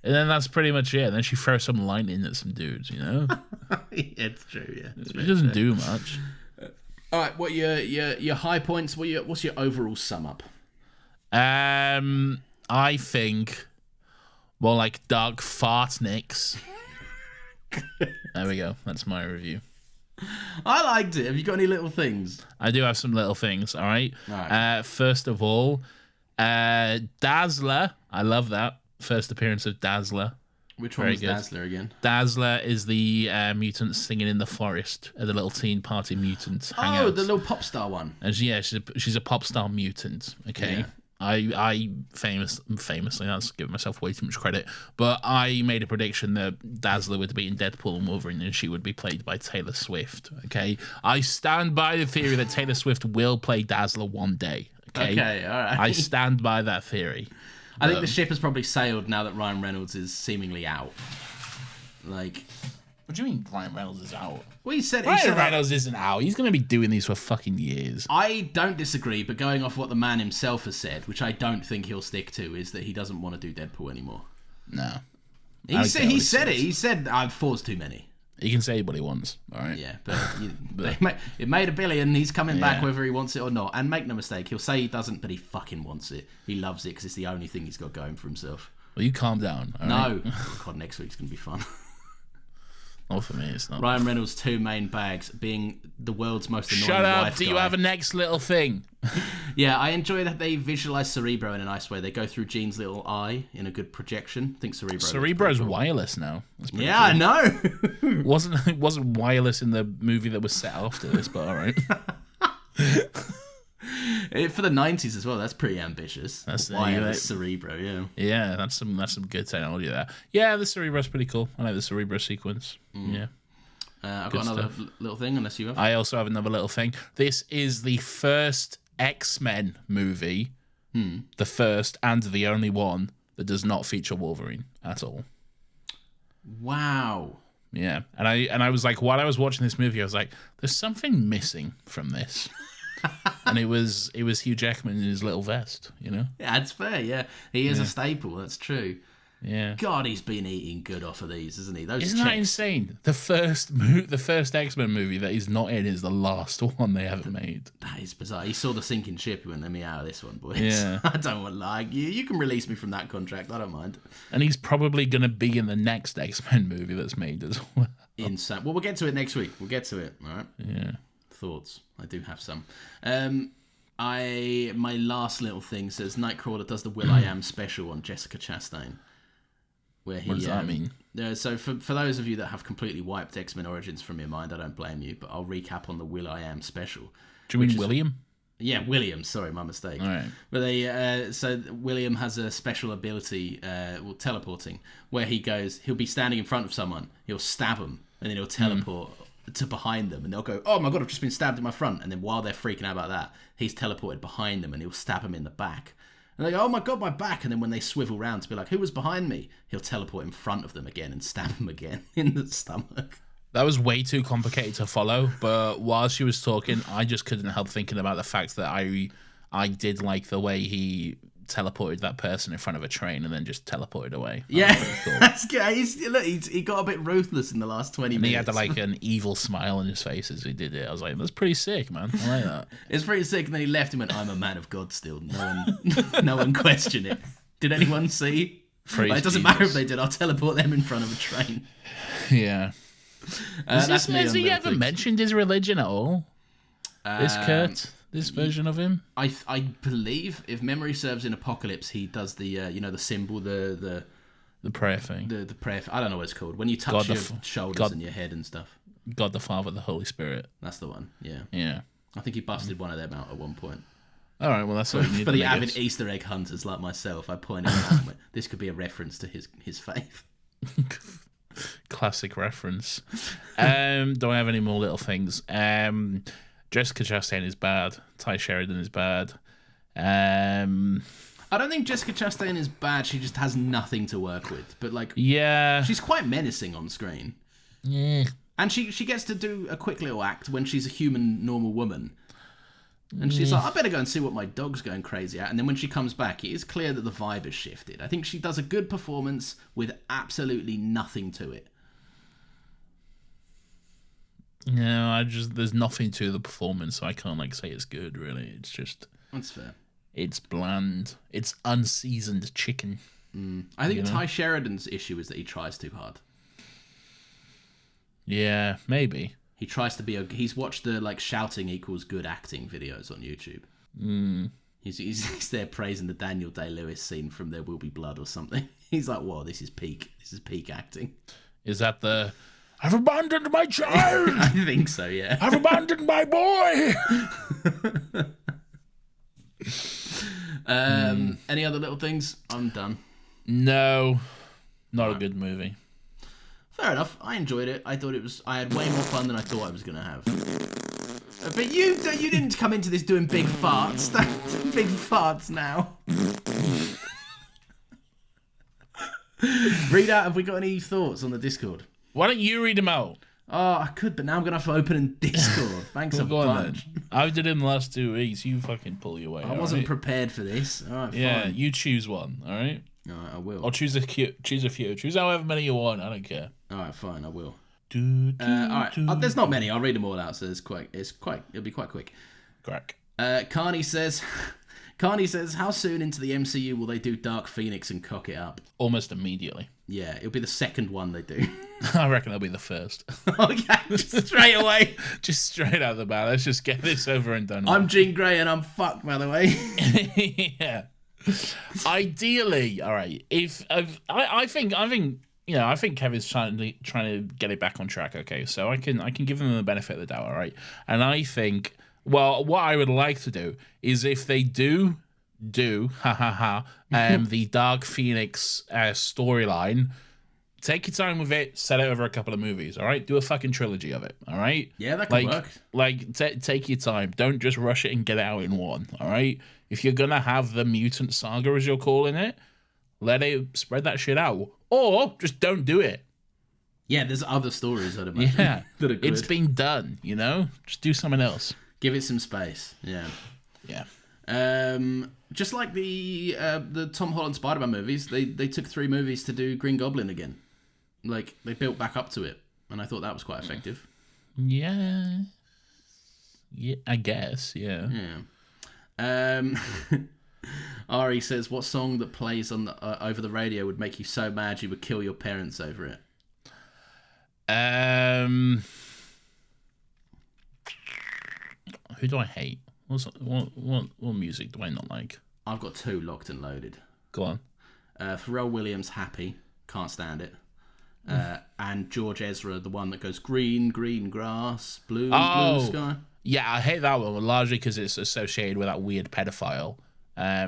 and then that's pretty much it. And then she throws some lightning at some dudes. You know, It's true. Yeah, she doesn't do much. All right, what your high points? What's your overall sum up? I think more like dark fartniks. There we go. That's my review. I liked it. Have you got any little things? I do have some little things. All right. All right. First of all, Dazzler. I love that first appearance of Dazzler. Which one was Dazzler again? Dazzler is the mutant singing in the forest at the little teen party mutant hangout. Oh, the little pop star one. And she's a pop star mutant. Okay. Yeah. I famously, that's giving myself way too much credit, but I made a prediction that Dazzler would be in Deadpool and Wolverine and she would be played by Taylor Swift. Okay. I stand by the theory that Taylor Swift will play Dazzler one day. Okay, all right. I stand by that theory. I think the ship has probably sailed now that Ryan Reynolds is seemingly out. Like, what do you mean Ryan Reynolds is out? well, he said Ryan Reynolds isn't out. He's going to be doing these for fucking years. I don't disagree, but going off what the man himself has said, which I don't think he'll stick to, is that he doesn't want to do Deadpool anymore. No. He said it. He said, I've forced too many. He can say what he wants, all right? Yeah, but it made $1 billion. He's coming back whether he wants it or not. And make no mistake, he'll say he doesn't, but he fucking wants it. He loves it because it's the only thing he's got going for himself. Well, you calm down. All No. right? God, next week's going to be fun. Not for me, it's not. Ryan Reynolds' two main bags being the world's most annoying Shut up. wife Do you guy. have a next little thing? Yeah, I enjoy that they visualize Cerebro in a nice way. They go through Jean's little eye in a good projection. I think Cerebro. Cerebro's wireless now. That's pretty Yeah, cool. I know. It wasn't wireless in the movie that was set after this, but all right. For the 90s as well, that's pretty ambitious. That's wireless Cerebro, yeah. Yeah, that's some good technology there. Yeah, the Cerebro's pretty cool. I like the Cerebro sequence. Yeah. I've Good got another stuff. little thing, unless you have. I also have another little thing. This is the first X-Men movie, the first and the only one that does not feature Wolverine at all. Wow. Yeah, and I was like, while I was watching this movie, I was like, there's something missing from this. And it was Hugh Jackman in his little vest, you know? Yeah, that's fair, yeah. He is a staple, that's true. Yeah. God, he's been eating good off of these, isn't he? Those Isn't that chicks. insane? The first X-Men movie that he's not in is the last one they ever made. That is bizarre. He saw the sinking ship. He went, let me out of this one, boys. Yeah. I don't want to lie. You can release me from that contract. I don't mind. And he's probably going to be in the next X-Men movie that's made as well. Insane. Well, we'll get to it next week. We'll get to it. All right. Yeah. Thoughts. I do have some. My last little thing says Nightcrawler does the Will.i.am special on Jessica Chastain. Where he, What does that mean? So for those of you that have completely wiped X-Men Origins from your mind, I don't blame you, but I'll recap on the Will.i.am special. Do you mean William? Yeah, William. Sorry, my mistake. All right. But so William has a special ability, teleporting, where he'll be standing in front of someone, he'll stab them, and then he'll teleport to behind them, and they'll go, "Oh my god, I've just been stabbed in my front." And then while they're freaking out about that, he's teleported behind them, and he'll stab them in the back. And they go, "Oh my god, my back!" And then when they swivel round to be like, "Who was behind me?" he'll teleport in front of them again and stab them again in the stomach. That was way too complicated to follow, but while she was talking, I just couldn't help thinking about the fact that I did like the way he teleported that person in front of a train and then just teleported away. That Yeah, was really cool. that's good. He got a bit ruthless in the last 20 And minutes. he had like an evil smile on his face as he did it. I was like, that's pretty sick, man. I like that. It's pretty sick. And then he left and went, "I'm a man of God still." No one questioned it. Did anyone see? Praise It doesn't Jesus. matter if they did. I'll teleport them in front of a train. Yeah. That's me Has on he little ever things. mentioned his religion at all? This Kurt? This version of him? I believe, if memory serves, in Apocalypse, he does the the symbol, the prayer thing. the prayer. I don't know what it's called when you touch God the your shoulders God- and your head and stuff. God the Father, the Holy Spirit. That's the one. Yeah, Yeah. I think he busted one of them out at one point. All right, well, that's what we need. For the then, I avid guess. Easter egg hunters like myself, I pointed out and went, this could be a reference to his faith. Classic reference. Do I have any more little things? Jessica Chastain is bad. Ty Sheridan is bad. I don't think Jessica Chastain is bad. She just has nothing to work with. But like, Yeah. she's quite menacing on screen. Yeah. And she gets to do a quick little act when she's a human, normal woman. And she's like, I better go and see what my dog's going crazy at. And then when she comes back, it is clear that the vibe has shifted. I think she does a good performance with absolutely nothing to it. No, there's nothing to the performance, so I can't like say it's good. Really, it's just That's fair. It's bland. It's unseasoned chicken. I think Ty Sheridan's issue is that he tries too hard. Yeah, maybe. He tries to be. He's watched the like shouting equals good acting videos on YouTube. He's there praising the Daniel Day-Lewis scene from There Will Be Blood or something. He's like, "Whoa, this is peak. This is peak acting." Is that the I've abandoned my child? I think so. Yeah. I've abandoned my boy. Any other little things? I'm done. No, not a good movie. Fair enough. I enjoyed it. I thought I had way more fun than I thought I was going to have. But you didn't come into this doing big farts. Big farts now. Read out, have we got any thoughts on the Discord? Why don't you read them out? Oh, I could, but now I'm going to have to open in Discord. Thanks a bunch. I did it in the last 2 weeks. You fucking pull your weight. I wasn't prepared for this. All right, yeah, fine. you choose one, all right? All right, I will. Or choose a few. Choose however many you want. I don't care. All right, fine, I will. All right, there's not many. I'll read them all out. So it'll be quite quick. Crack. Carney says, how soon into the MCU will they do Dark Phoenix and cock it up? Almost immediately. Yeah, it'll be the second one they do. I reckon it'll be the first. Okay, just straight away. Just straight out the bat. Let's just get this over and done with. I'm Jean Grey and I'm fucked, by the way. Yeah. Ideally, all right. I think Kevin's trying to get it back on track. Okay, so I can give them the benefit of the doubt. All right, and I think what I would like to do is if they do the Dark Phoenix storyline. Take your time with it. Set it over a couple of movies. All right, do a fucking trilogy of it. All right. Yeah, that could work. Take your time. Don't just rush it and get it out in one. All right. If you're gonna have the mutant saga, as you're calling it, let it spread that shit out, or just don't do it. Yeah, there's other stories, I'd imagine. Yeah, that are good. It's been done. Just do something else. Give it some space. Yeah. Yeah. Just like the Tom Holland Spider-Man movies, they took 3 movies to do Green Goblin again. Like, they built back up to it, and I thought that was quite effective. Yeah. Yeah, I guess. Yeah. Yeah. Ari says, "What song that plays on the over the radio would make you so mad you would kill your parents over it?" Who do I hate? What music do I not like? I've got 2 locked and loaded. Go on. Pharrell Williams, "Happy," can't stand it. And George Ezra, the one that goes green, green grass, blue sky. Yeah, I hate that one largely because it's associated with that weird pedophile. I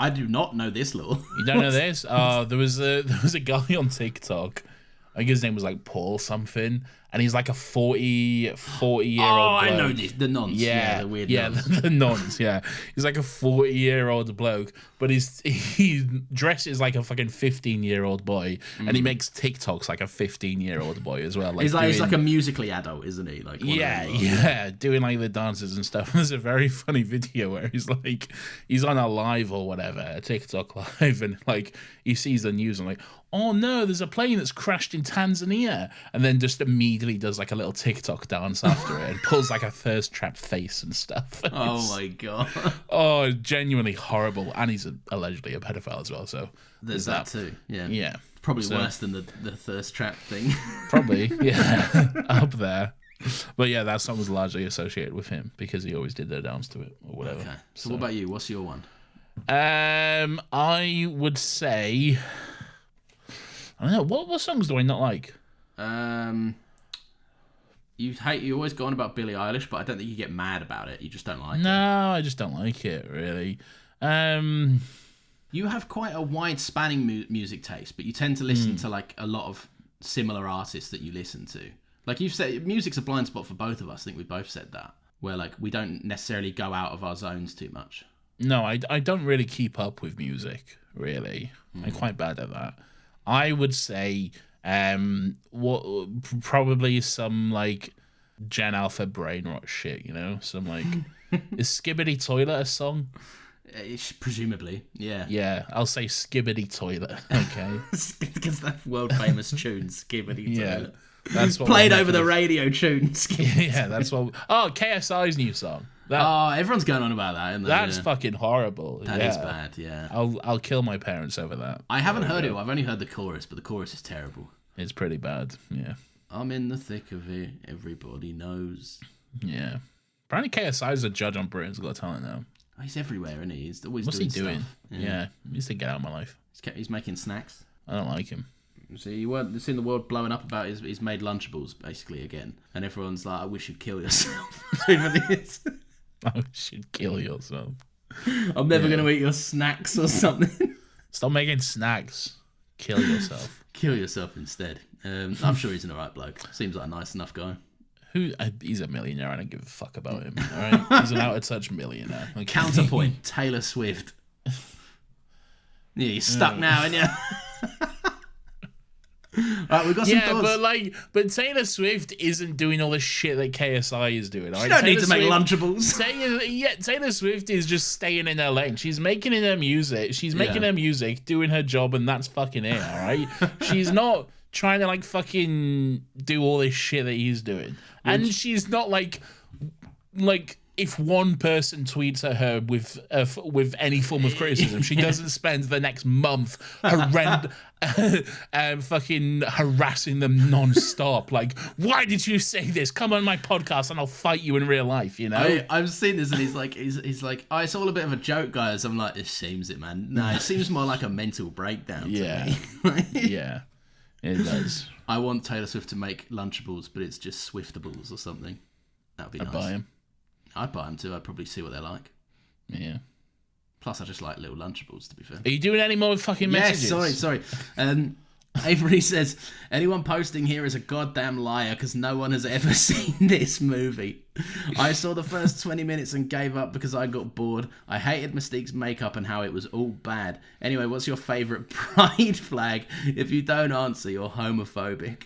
do not know this law. You don't know this? There was a guy on TikTok. I think his name was like Paul something, and he's like a 40-year-old bloke. I know this. The nonce. Yeah, the weird nonce. The nonce, yeah. He's like a 40-year-old bloke, but he dresses like a fucking 15-year-old boy, and he makes TikToks like a 15-year-old boy as well. He's like a musically adult, isn't he? Like doing like the dances and stuff. There's a very funny video where he's on a live or whatever, a TikTok live, and like he sees the news and like, oh no, there's a plane that's crashed in Tanzania, and then just immediately does like a little TikTok dance after it and pulls like a thirst trap face and stuff. Oh my god. Oh, genuinely horrible. And he's allegedly a pedophile as well, so there's that too. Yeah. Yeah. Probably worse than the thirst trap thing. Probably, yeah. Up there. But yeah, that song was largely associated with him because he always did their dance to it or whatever. Okay. So what about you? What's your one? I would say, I don't know, what songs do I not like? You always go on about Billie Eilish, but I don't think you get mad about it. You just don't like it. No, I just don't like it, really. You have quite a wide spanning music taste, but you tend to listen to like a lot of similar artists that you listen to. Like you've said, music's a blind spot for both of us. I think we both said that. Where like we don't necessarily go out of our zones too much. No, I don't really keep up with music, really. I'm quite bad at that. I would say What probably some like Gen Alpha brain rot shit, you know? Some like is Skibbity Toilet a song? Presumably, yeah. Yeah, I'll say Skibbity Toilet. Okay. Because that world famous tune, Skibbity Yeah. Toilet. That's what Played we're over the making radio tune. Yeah, that's what. Oh, KSI's new song. Oh, everyone's going on about that, isn't they? That's fucking horrible. That is bad, yeah. I'll kill my parents over that. I haven't heard it. I've only heard the chorus, but the chorus is terrible. It's pretty bad. Yeah. I'm in the thick of it. Everybody knows. Yeah. Apparently KSI's a judge on Britain's Got Talent now. Oh, he's everywhere, isn't he? He's always What's doing he doing? stuff. Yeah. He needs to get out of my life. He's making snacks. I don't like him. So you weren't seen the world blowing up about he's made Lunchables basically again, and everyone's like, "I wish you'd kill yourself over this." I should kill yourself. I'm never going to eat your snacks or something. Stop making snacks. Kill yourself. Kill yourself instead. I'm sure he's an alright bloke. Seems like a nice enough guy. He's a millionaire. I don't give a fuck about him. All right, he's an out of touch millionaire. Okay? Counterpoint: Taylor Swift. Yeah, you're stuck now, aren't you? Right, we've got some thoughts. but Taylor Swift isn't doing all the shit that KSI is doing. Right? You don't Taylor need to make Lunchables. Taylor Swift is just staying in her lane. She's making her music. She's making her music, doing her job, and that's fucking it. All right. She's not trying to like fucking do all this shit that he's doing, and she's not like. If one person tweets at her with any form of criticism, she doesn't spend the next month fucking harassing them non-stop. Like, why did you say this? Come on my podcast and I'll fight you in real life, you know? I've seen this and he's like, oh, it's all a bit of a joke, guys. I'm like, it seems it, man. No, it seems more like a mental breakdown to me. Yeah, it does. I want Taylor Swift to make Lunchables, but it's just Swiftables or something. That'd be nice. I'd buy him. I'd buy them too. I'd probably see what they're like. Yeah. Plus, I just like little Lunchables, to be fair. Are you doing any more fucking messages? Yes, sorry. Avery says, anyone posting here is a goddamn liar because no one has ever seen this movie. I saw the first 20 minutes and gave up because I got bored. I hated Mystique's makeup and how it was all bad. Anyway, what's your favourite pride flag? If you don't answer, you're homophobic.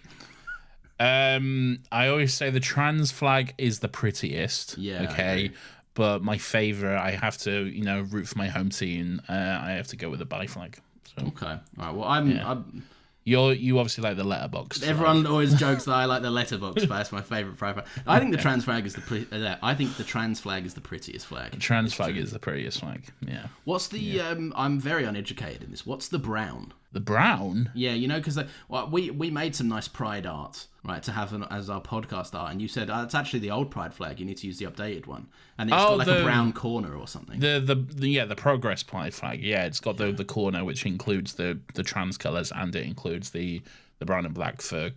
I always say the trans flag is the prettiest. Yeah. Okay. But my favourite, I have to, root for my home team. I have to go with the bi flag. So. Okay. All right. Well, I'm You obviously like the letterbox. Everyone always jokes that I like the letterbox, but that's my favourite flag. I think the trans flag is the trans flag is the prettiest flag. The trans flag is the prettiest flag. Yeah. What's the? I'm very uneducated in this. What's the brown? The brown? Yeah, because we made some nice pride art, right, to have as our podcast art, and you said it's actually the old pride flag. You need to use the updated one, and it's got like a brown corner or something. The progress pride flag. Yeah, it's got the corner which includes the trans colours, and it includes the brown and black for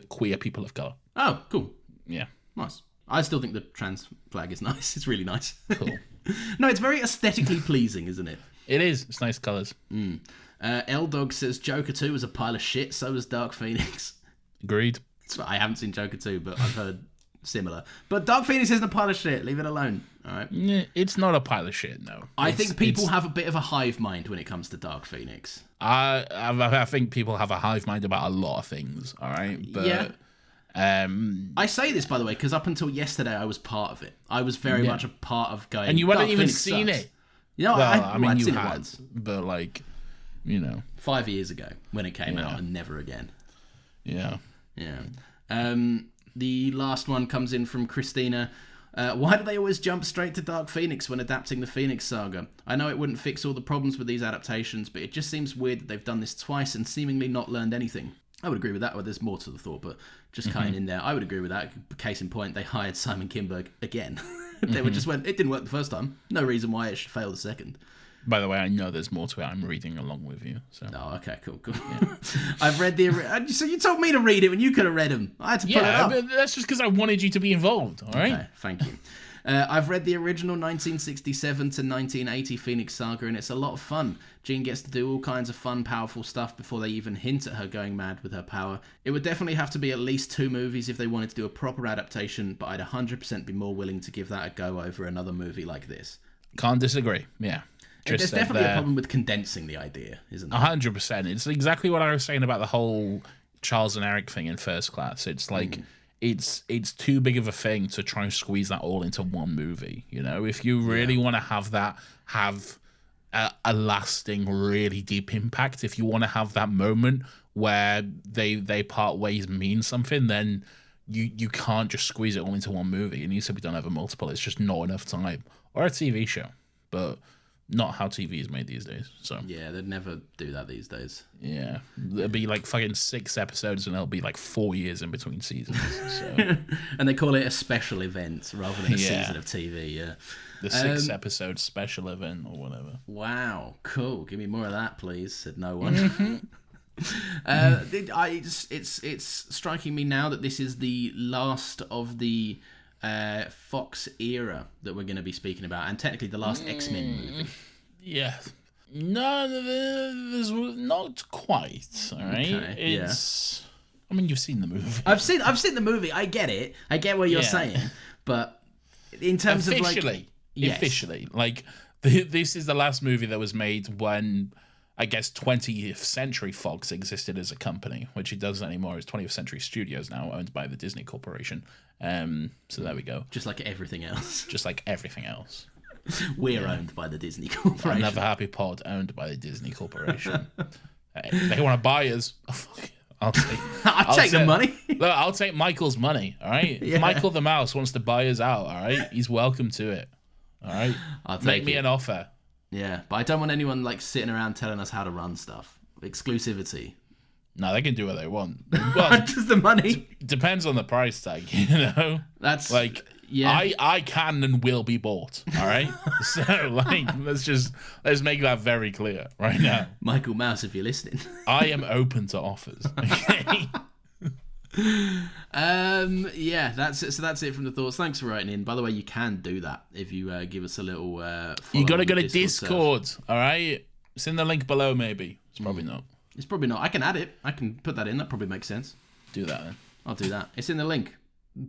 queer people of colour. Oh, cool. Yeah, nice. I still think the trans flag is nice. It's really nice. Cool. No, it's very aesthetically pleasing, isn't it? It is. It's nice colours. L-Dog says Joker 2 was a pile of shit, so was Dark Phoenix. Agreed. I haven't seen Joker 2, but I've heard similar. But Dark Phoenix isn't a pile of shit. Leave it alone. All right. It's not a pile of shit, no. I think people have a bit of a hive mind when it comes to Dark Phoenix. I think people have a hive mind about a lot of things, all right? But, yeah. I say this, by the way, because up until yesterday, I was part of it. I was very much a part of going, and you hadn't even Phoenix seen sucks. it. You know, I'd you seen had, it once, but 5 years ago when it came out, and never again. Yeah. The last one comes in from Christina. Why do they always jump straight to Dark Phoenix when adapting the Phoenix Saga? I know it wouldn't fix all the problems with these adaptations, but it just seems weird that they've done this twice and seemingly not learned anything. I would agree with that. Well, there's more to the thought, but just cutting in there, I would agree with that. Case in point, they hired Simon Kinberg again. They were just went, it didn't work the first time. No reason why it should fail the second. By the way, I know there's more to it. I'm reading along with you. So. Oh, okay, cool. Yeah. I've read so you told me to read it when you could have read them. I had to put it up. But that's just because I wanted you to be involved, all right? Okay, thank you. I've read the original 1967 to 1980 Phoenix Saga, and it's a lot of fun. Jean gets to do all kinds of fun, powerful stuff before they even hint at her going mad with her power. It would definitely have to be at least 2 movies if they wanted to do a proper adaptation, but I'd 100% be more willing to give that a go over another movie like this. Can't disagree, yeah. There's definitely a problem with condensing the idea, isn't there? 100%. It's exactly what I was saying about the whole Charles and Eric thing in First Class. It's like it's too big of a thing to try and squeeze that all into one movie. You know, if you really want to have that a lasting, really deep impact, if you want to have that moment where they part ways mean something, then you can't just squeeze it all into one movie. It needs to be done over multiple. It's just not enough time. Or a TV show, but not how TV is made these days. So Yeah, they'd never do that these days. yeah, there'll be like fucking 6 episodes, and there'll be like 4 years in between seasons. So And they call it a special event rather than a season of TV, yeah. the 6 episode special event or whatever. Wow, cool. Give me more of that, please, said no one. It's striking me now that this is the last of the Fox era that we're going to be speaking about, and technically the last X-Men movie. Yeah. No, there's not quite. All right. Okay, It's. I mean, you've seen the movie. I've seen the movie. I get it. I get what you're saying, but in terms of like officially, like this is the last movie that was made when, I guess, 20th Century Fox existed as a company, which it doesn't anymore. It's 20th Century Studios now, owned by the Disney Corporation. So there we go. Just like everything else. Just like everything else. We're owned by the Disney Corporation. Another Happy Pod owned by the Disney Corporation. They want to buy us. I'll take the money. Look, I'll take Michael's money. All right. If Michael the Mouse wants to buy us out, all right, he's welcome to it. All right. Make me an offer. Yeah, but I don't want anyone like sitting around telling us how to run stuff. Exclusivity. No, they can do what they want. Well, just the money. Depends on the price tag, you know. That's like, yeah. I can and will be bought. All right. So like, let's make that very clear right now. Michael Mouse, if you're listening, I am open to offers. Okay. Yeah, that's it. So that's it from the thoughts. Thanks for writing in. By the way, you can do that if you give us a little you gotta go to Discord. All right, it's in the link below. Maybe it's probably not. It's probably not. I can add it. I can put that in. That probably makes sense. Do that then. I'll do that. It's in the link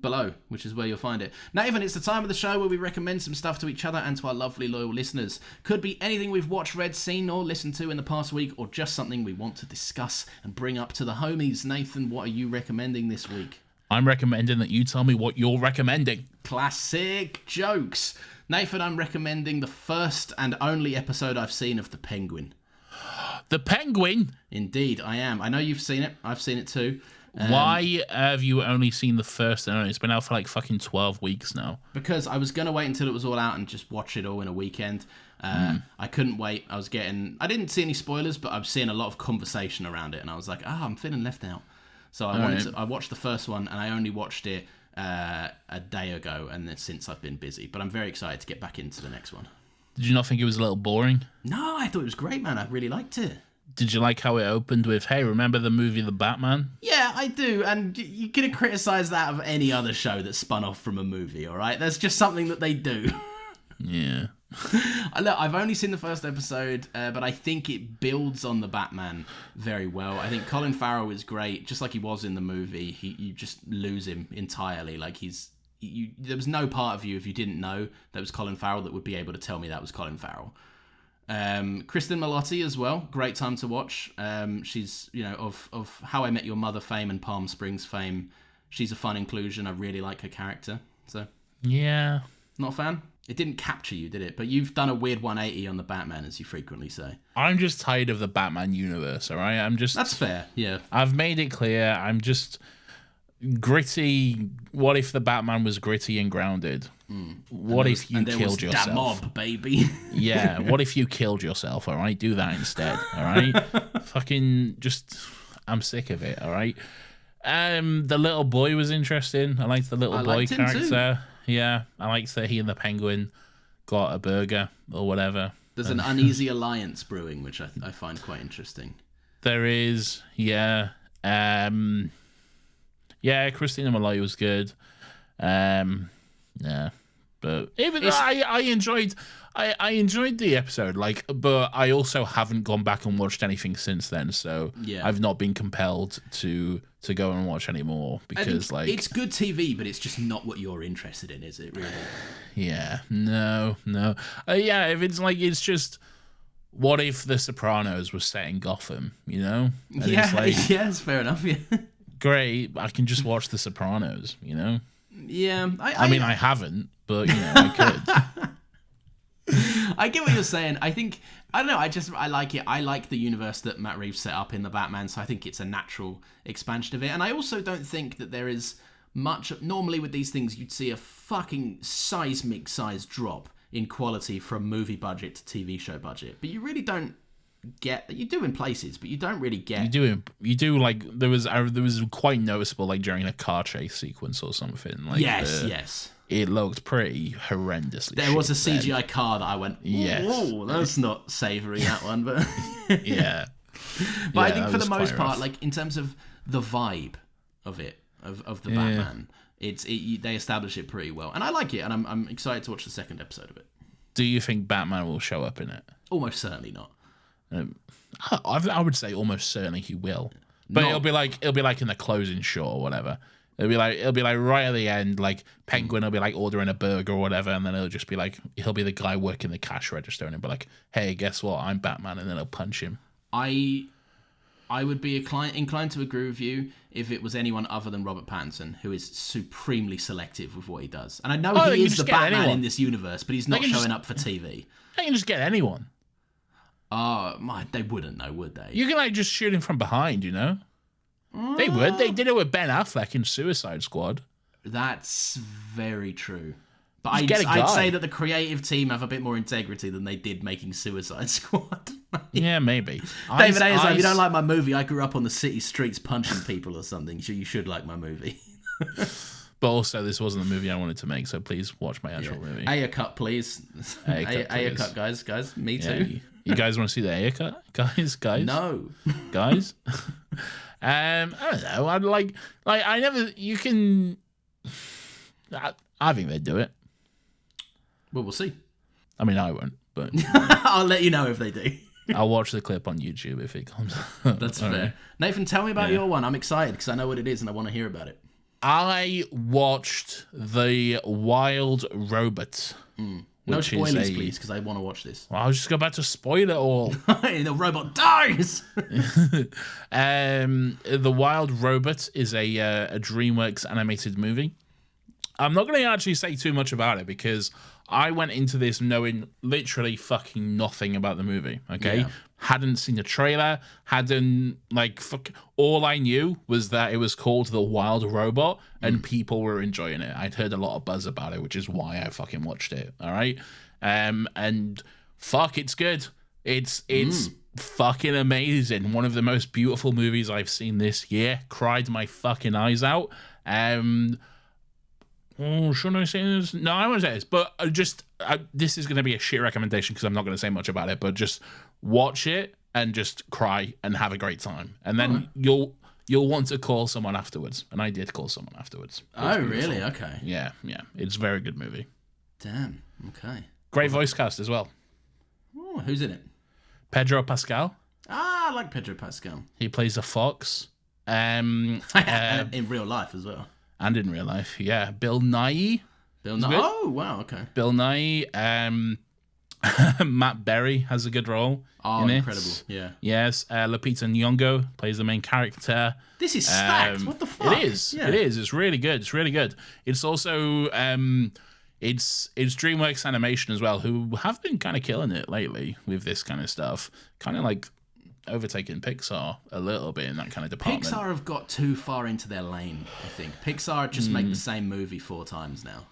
below, which is where you'll find it. Nathan, it's the time of the show where we recommend some stuff to each other and to our lovely loyal listeners. Could be anything we've watched, read, seen, or listened to in the past week, or just something we want to discuss and bring up to the homies. Nathan, what are you recommending this week? I'm recommending that you tell me what you're recommending. Classic jokes. Nathan, I'm recommending the first and only episode I've seen of The Penguin. The Penguin? Indeed, I am. I know you've seen it. I've seen it too. Why have you only seen the first and only? It's been out for like fucking 12 weeks now. Because I was going to wait until it was all out and just watch it all in a weekend. I couldn't wait. I didn't see any spoilers, but I was seeing a lot of conversation around it. And I was like, I'm feeling left out. So I watched the first one, and I only watched it a day ago. And then since I've been busy. But I'm very excited to get back into the next one. Did you not think it was a little boring? No, I thought it was great, man. I really liked it. Did you like how it opened with, hey, remember the movie The Batman? Yeah, I do. And you can criticize that of any other show that's spun off from a movie, all right? That's just something that they do. Yeah. Look, I've only seen the first episode, but I think it builds on the Batman very well. I think Colin Farrell is great, just like he was in the movie. You just lose him entirely. Like there was no part of you, if you didn't know that was Colin Farrell, that would be able to tell me that was Colin Farrell. Kristen Milotti as well, great time to watch. She's, of How I Met Your Mother fame and Palm Springs fame. She's a fun inclusion. I really like her character. So yeah, not a fan. It didn't capture you, did it? But you've done a weird 180 on the Batman, as you frequently say. I'm just tired of the Batman universe. All right, That's fair. Yeah, I've made it clear. I'm just gritty. What if the Batman was gritty and grounded? What if you killed yourself? That mob, baby. Yeah, what if you killed yourself? All right, do that instead. All right, fucking just. I'm sick of it. All right. The little boy was interesting. I liked the little boy character. Yeah, I liked that he and the Penguin got a burger or whatever. There's an uneasy alliance brewing, which I find quite interesting. There is, yeah. Yeah, Christina Milioti was good. Yeah, but even though I enjoyed the episode, but I also haven't gone back and watched anything since then. So yeah. I've not been compelled to go and watch anymore because it's good TV, but it's just not what you're interested in, is it? Really? Yeah, no. Yeah, if it's it's just what if The Sopranos was set in Gotham? You know? And Yeah, it's like, yeah, it's fair enough. Yeah, great. I can just watch The Sopranos. You know? yeah. I mean, I haven't, but I could. I get what you're saying. I think I don't know. I like it. I like the universe that Matt Reeves set up in the Batman, so I think it's a natural expansion of it. And I also don't think that there is much. Normally with these things, you'd see a fucking seismic size drop in quality from movie budget to TV show budget, but you really don't get. You do in places, but you don't really get. You do like there was quite noticeable like during a car chase sequence or something. Like yes. It looked pretty horrendously. There was a shit CGI then. car that I went, Yes. whoa, that's not savoury, that one. But Yeah. but I Yeah, think that for the was most quite part, rough. like in terms of the vibe of it, of the Batman, they establish it pretty well, and I like it, and I'm excited to watch the second episode of it. Do you think Batman will show up in it? Almost certainly not. I would say almost certainly he will, but No. it'll be like in the closing shot or whatever. It'll be like right at the end, like Penguin will be like ordering a burger or whatever, and then it'll just be like he'll be the guy working the cash register, and he'll be like, "Hey, guess what? I'm Batman," and then he'll punch him. I would be inclined to agree with you if it was anyone other than Robert Pattinson, who is supremely selective with what he does. And I know they he can is just the get Batman anyone. in this universe, but he's not can showing just- up for TV. They can just get anyone. They wouldn't know, would they? You can like just shoot him from behind, you know. They would. They did it with Ben Affleck in Suicide Squad. That's very true. But Just I'd, get a I'd guy. say that the creative team have a bit more integrity than they did making Suicide Squad. Yeah, maybe. David A is like, if you don't like my movie, I grew up on the city streets punching people or something, so you should like my movie. But also, this wasn't the movie I wanted to make, so please watch my actual movie. A cut, please. A-cut, A please. cut, guys. Me Yeah, too. you guys want to see the haircut, guys? No. Guys. I don't know. I'd like I never. You can. I think they'd do it. Well, we'll see. I mean, I won't, but I'll let you know if they do. I'll watch the clip on YouTube if it comes. That's All fair. right. Nathan, tell me about your one. I'm excited because I know what it is and I want to hear about it. I watched The Wild Robot. No which is spoilers, a- please, because I want to watch this. Well, I was just about to spoil it all. The robot dies! The Wild Robot is a DreamWorks animated movie. I'm not going to actually say too much about it because I went into this knowing literally fucking nothing about the movie. Okay, Yeah. hadn't seen a trailer. Hadn't all I knew was that it was called The Wild Robot and people were enjoying it. I'd heard a lot of buzz about it, which is why I fucking watched it. All right, and fuck, it's good. It's fucking amazing. One of the most beautiful movies I've seen this year. Cried my fucking eyes out. Should I say this? No, I won't say this. But this is going to be a shit recommendation because I'm not going to say much about it. But just watch it and just cry and have a great time, and then you'll want to call someone afterwards. And I did call someone afterwards. Oh, really? Okay. Yeah. It's a very good movie. Damn. Okay. Great voice cast as well. Oh, who's in it? Pedro Pascal. I like Pedro Pascal. He plays a fox. In real life as well. And in real life, yeah. Bill Nighy. Bill Nye. good. Oh, wow. Okay. Bill Nighy. Matt Berry has a good role. Oh, in it. incredible. Yeah. Yes. Lupita Nyong'o plays the main character. This is stacked. What the fuck? It is. Yeah. It is. It's really good. It's really good. It's also it's DreamWorks Animation as well, who have been kind of killing it lately with this kind of stuff. Kind of like overtaking Pixar a little bit in that kind of department. Pixar have got too far into their lane, I think. Pixar just make the same movie 4 times now.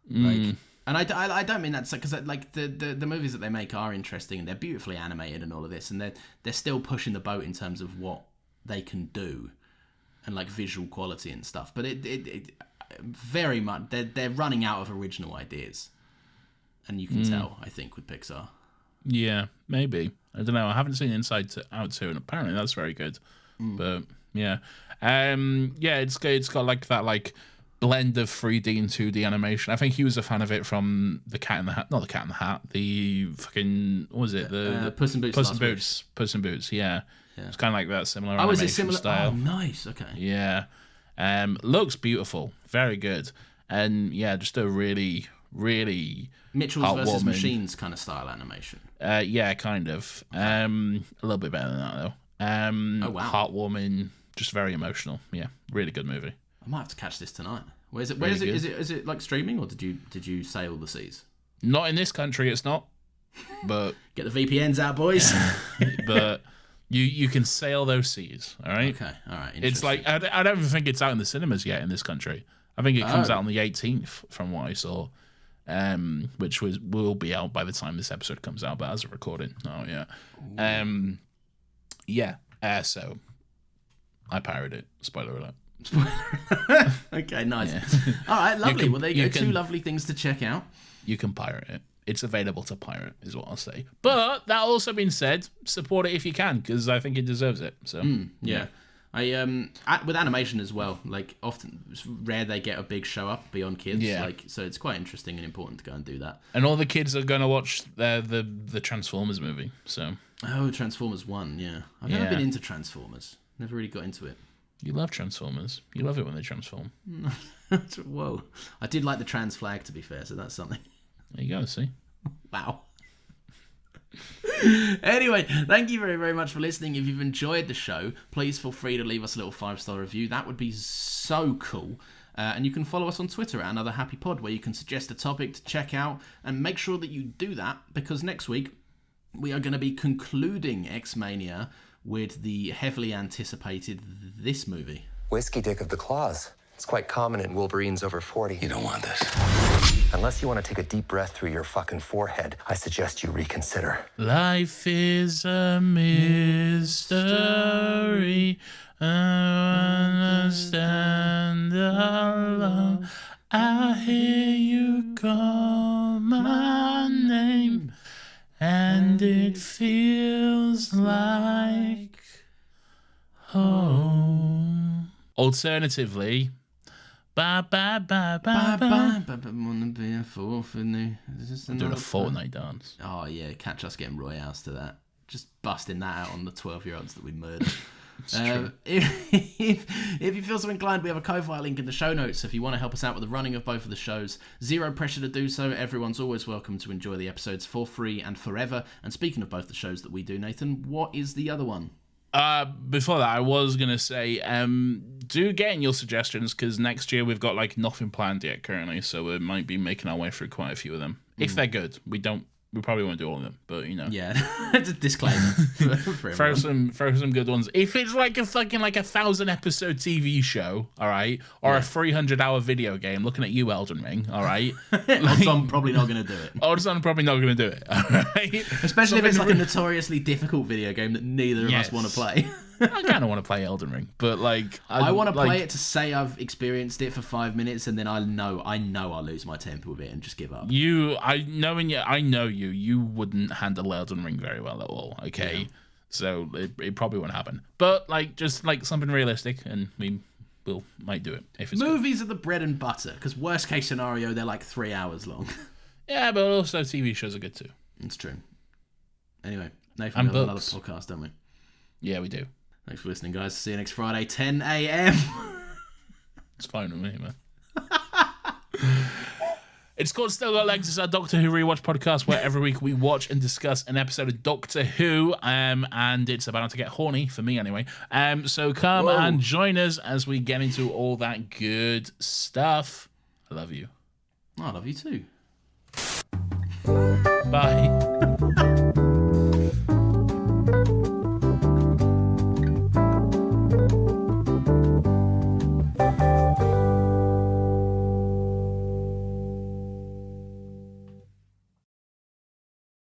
Like, and I don't mean that because like the movies that they make are interesting and they're beautifully animated and all of this, and they're still pushing the boat in terms of what they can do and like visual quality and stuff. But it very much they're running out of original ideas, and you can tell, I think, with Pixar. Yeah, maybe. I don't know. I haven't seen Inside Out 2, and apparently that's very good. But yeah, it's got like that like blend of 3D and 2D animation. I think he was a fan of it from The Cat in the Hat, not The Cat in the Hat. The fucking what was it? The Puss in Boots. Puss in Last Wish. Boots. Puss in Boots. Yeah, it's kind of like that similar. Oh, is animation it similar? style. Oh, nice. Okay. Yeah, looks beautiful, very good, and yeah, just a really, really Mitchell's versus heartwarming. Machines kind of style animation. Yeah, kind of. A little bit better than that though. Oh wow. Heartwarming, just very emotional. Yeah, really good movie. I might have to catch this tonight. Where is it? Is it like streaming, or did you sail the seas? Not in this country, it's not. But get the VPNs out, boys. But you can sail those seas. All right. Okay. All right. It's like I don't even think it's out in the cinemas yet in this country. I think it comes out on the 18th, from what I saw, which will be out by the time this episode comes out. But as a recording, so I pirated it. Spoiler alert. Okay, nice. Yeah. All right, lovely. Well, there you go. Two lovely things to check out. You can pirate it. It's available to pirate, is what I'll say. But that also being said, support it if you can, because I think it deserves it. So yeah. I with animation as well. Like often, it's rare they get a big show up beyond kids. Yeah. Like so, it's quite interesting and important to go and do that. And all the kids are going to watch the Transformers movie. So Transformers 1, yeah. I've never been into Transformers. Never really got into it. You love Transformers. You love it when they transform. Whoa. I did like the trans flag, to be fair, so that's something. There you go, see? Wow. Anyway, thank you very, very much for listening. If you've enjoyed the show, please feel free to leave us a little 5-star review. That would be so cool. And you can follow us on Twitter at Another Happy Pod, where you can suggest a topic to check out. And make sure that you do that, because next week we are going to be concluding X-Mania with the heavily anticipated this movie. Whiskey Dick of the Claws. It's quite common in Wolverines over 40. You don't want this. Unless you want to take a deep breath through your fucking forehead, I suggest you reconsider. Life is a mystery. I understand alone. I hear you call my name, and it feels like home. Alternatively, bye bye bye bye bye. Wanna be a fourth in the. Doing a Fortnite dance. Oh yeah, catch us getting royales to that. Just busting that out on the 12-year-olds that we murdered. If you feel so inclined, we have a Ko-Fi link in the show notes if you want to help us out with the running of both of the shows. Zero pressure to do so. Everyone's always welcome to enjoy the episodes for free and forever. And speaking of both the shows that we do, Nathan, what is the other one? Before that, I was going to say, do get in your suggestions, because next year we've got like nothing planned yet currently, so we might be making our way through quite a few of them. If they're good. We probably won't do all of them, but you know. Yeah, it's a disclaimer. for throw some good ones. If it's like a fucking 1,000-episode TV show, all right, or a 300-hour video game, looking at you, Elden Ring, all right. Odds on probably not going to do it. Odds on probably not going to do it, all right. Especially if it's like a notoriously difficult video game that neither of us want to play. I kind of want to play Elden Ring, but like I want to play it to say I've experienced it for 5 minutes, and then I know I'll lose my temper with it and just give up. I know you wouldn't handle Elden Ring very well at all. Okay, yeah. So it probably won't happen. But like just like something realistic, and we might do it if it's movies are the bread and butter, because worst case scenario they're like 3 hours long. Yeah, but also TV shows are good too. It's true. Anyway, Nathan, we have another podcast, don't we? Yeah, we do. Thanks for listening, guys. See you next Friday, 10 a.m. It's fine with me, man. It's called Still Got Legs. It's our Doctor Who rewatch podcast, where every week we watch and discuss an episode of Doctor Who, and it's about to get horny, for me anyway. So come and join us as we get into all that good stuff. I love you. I love you too. Bye.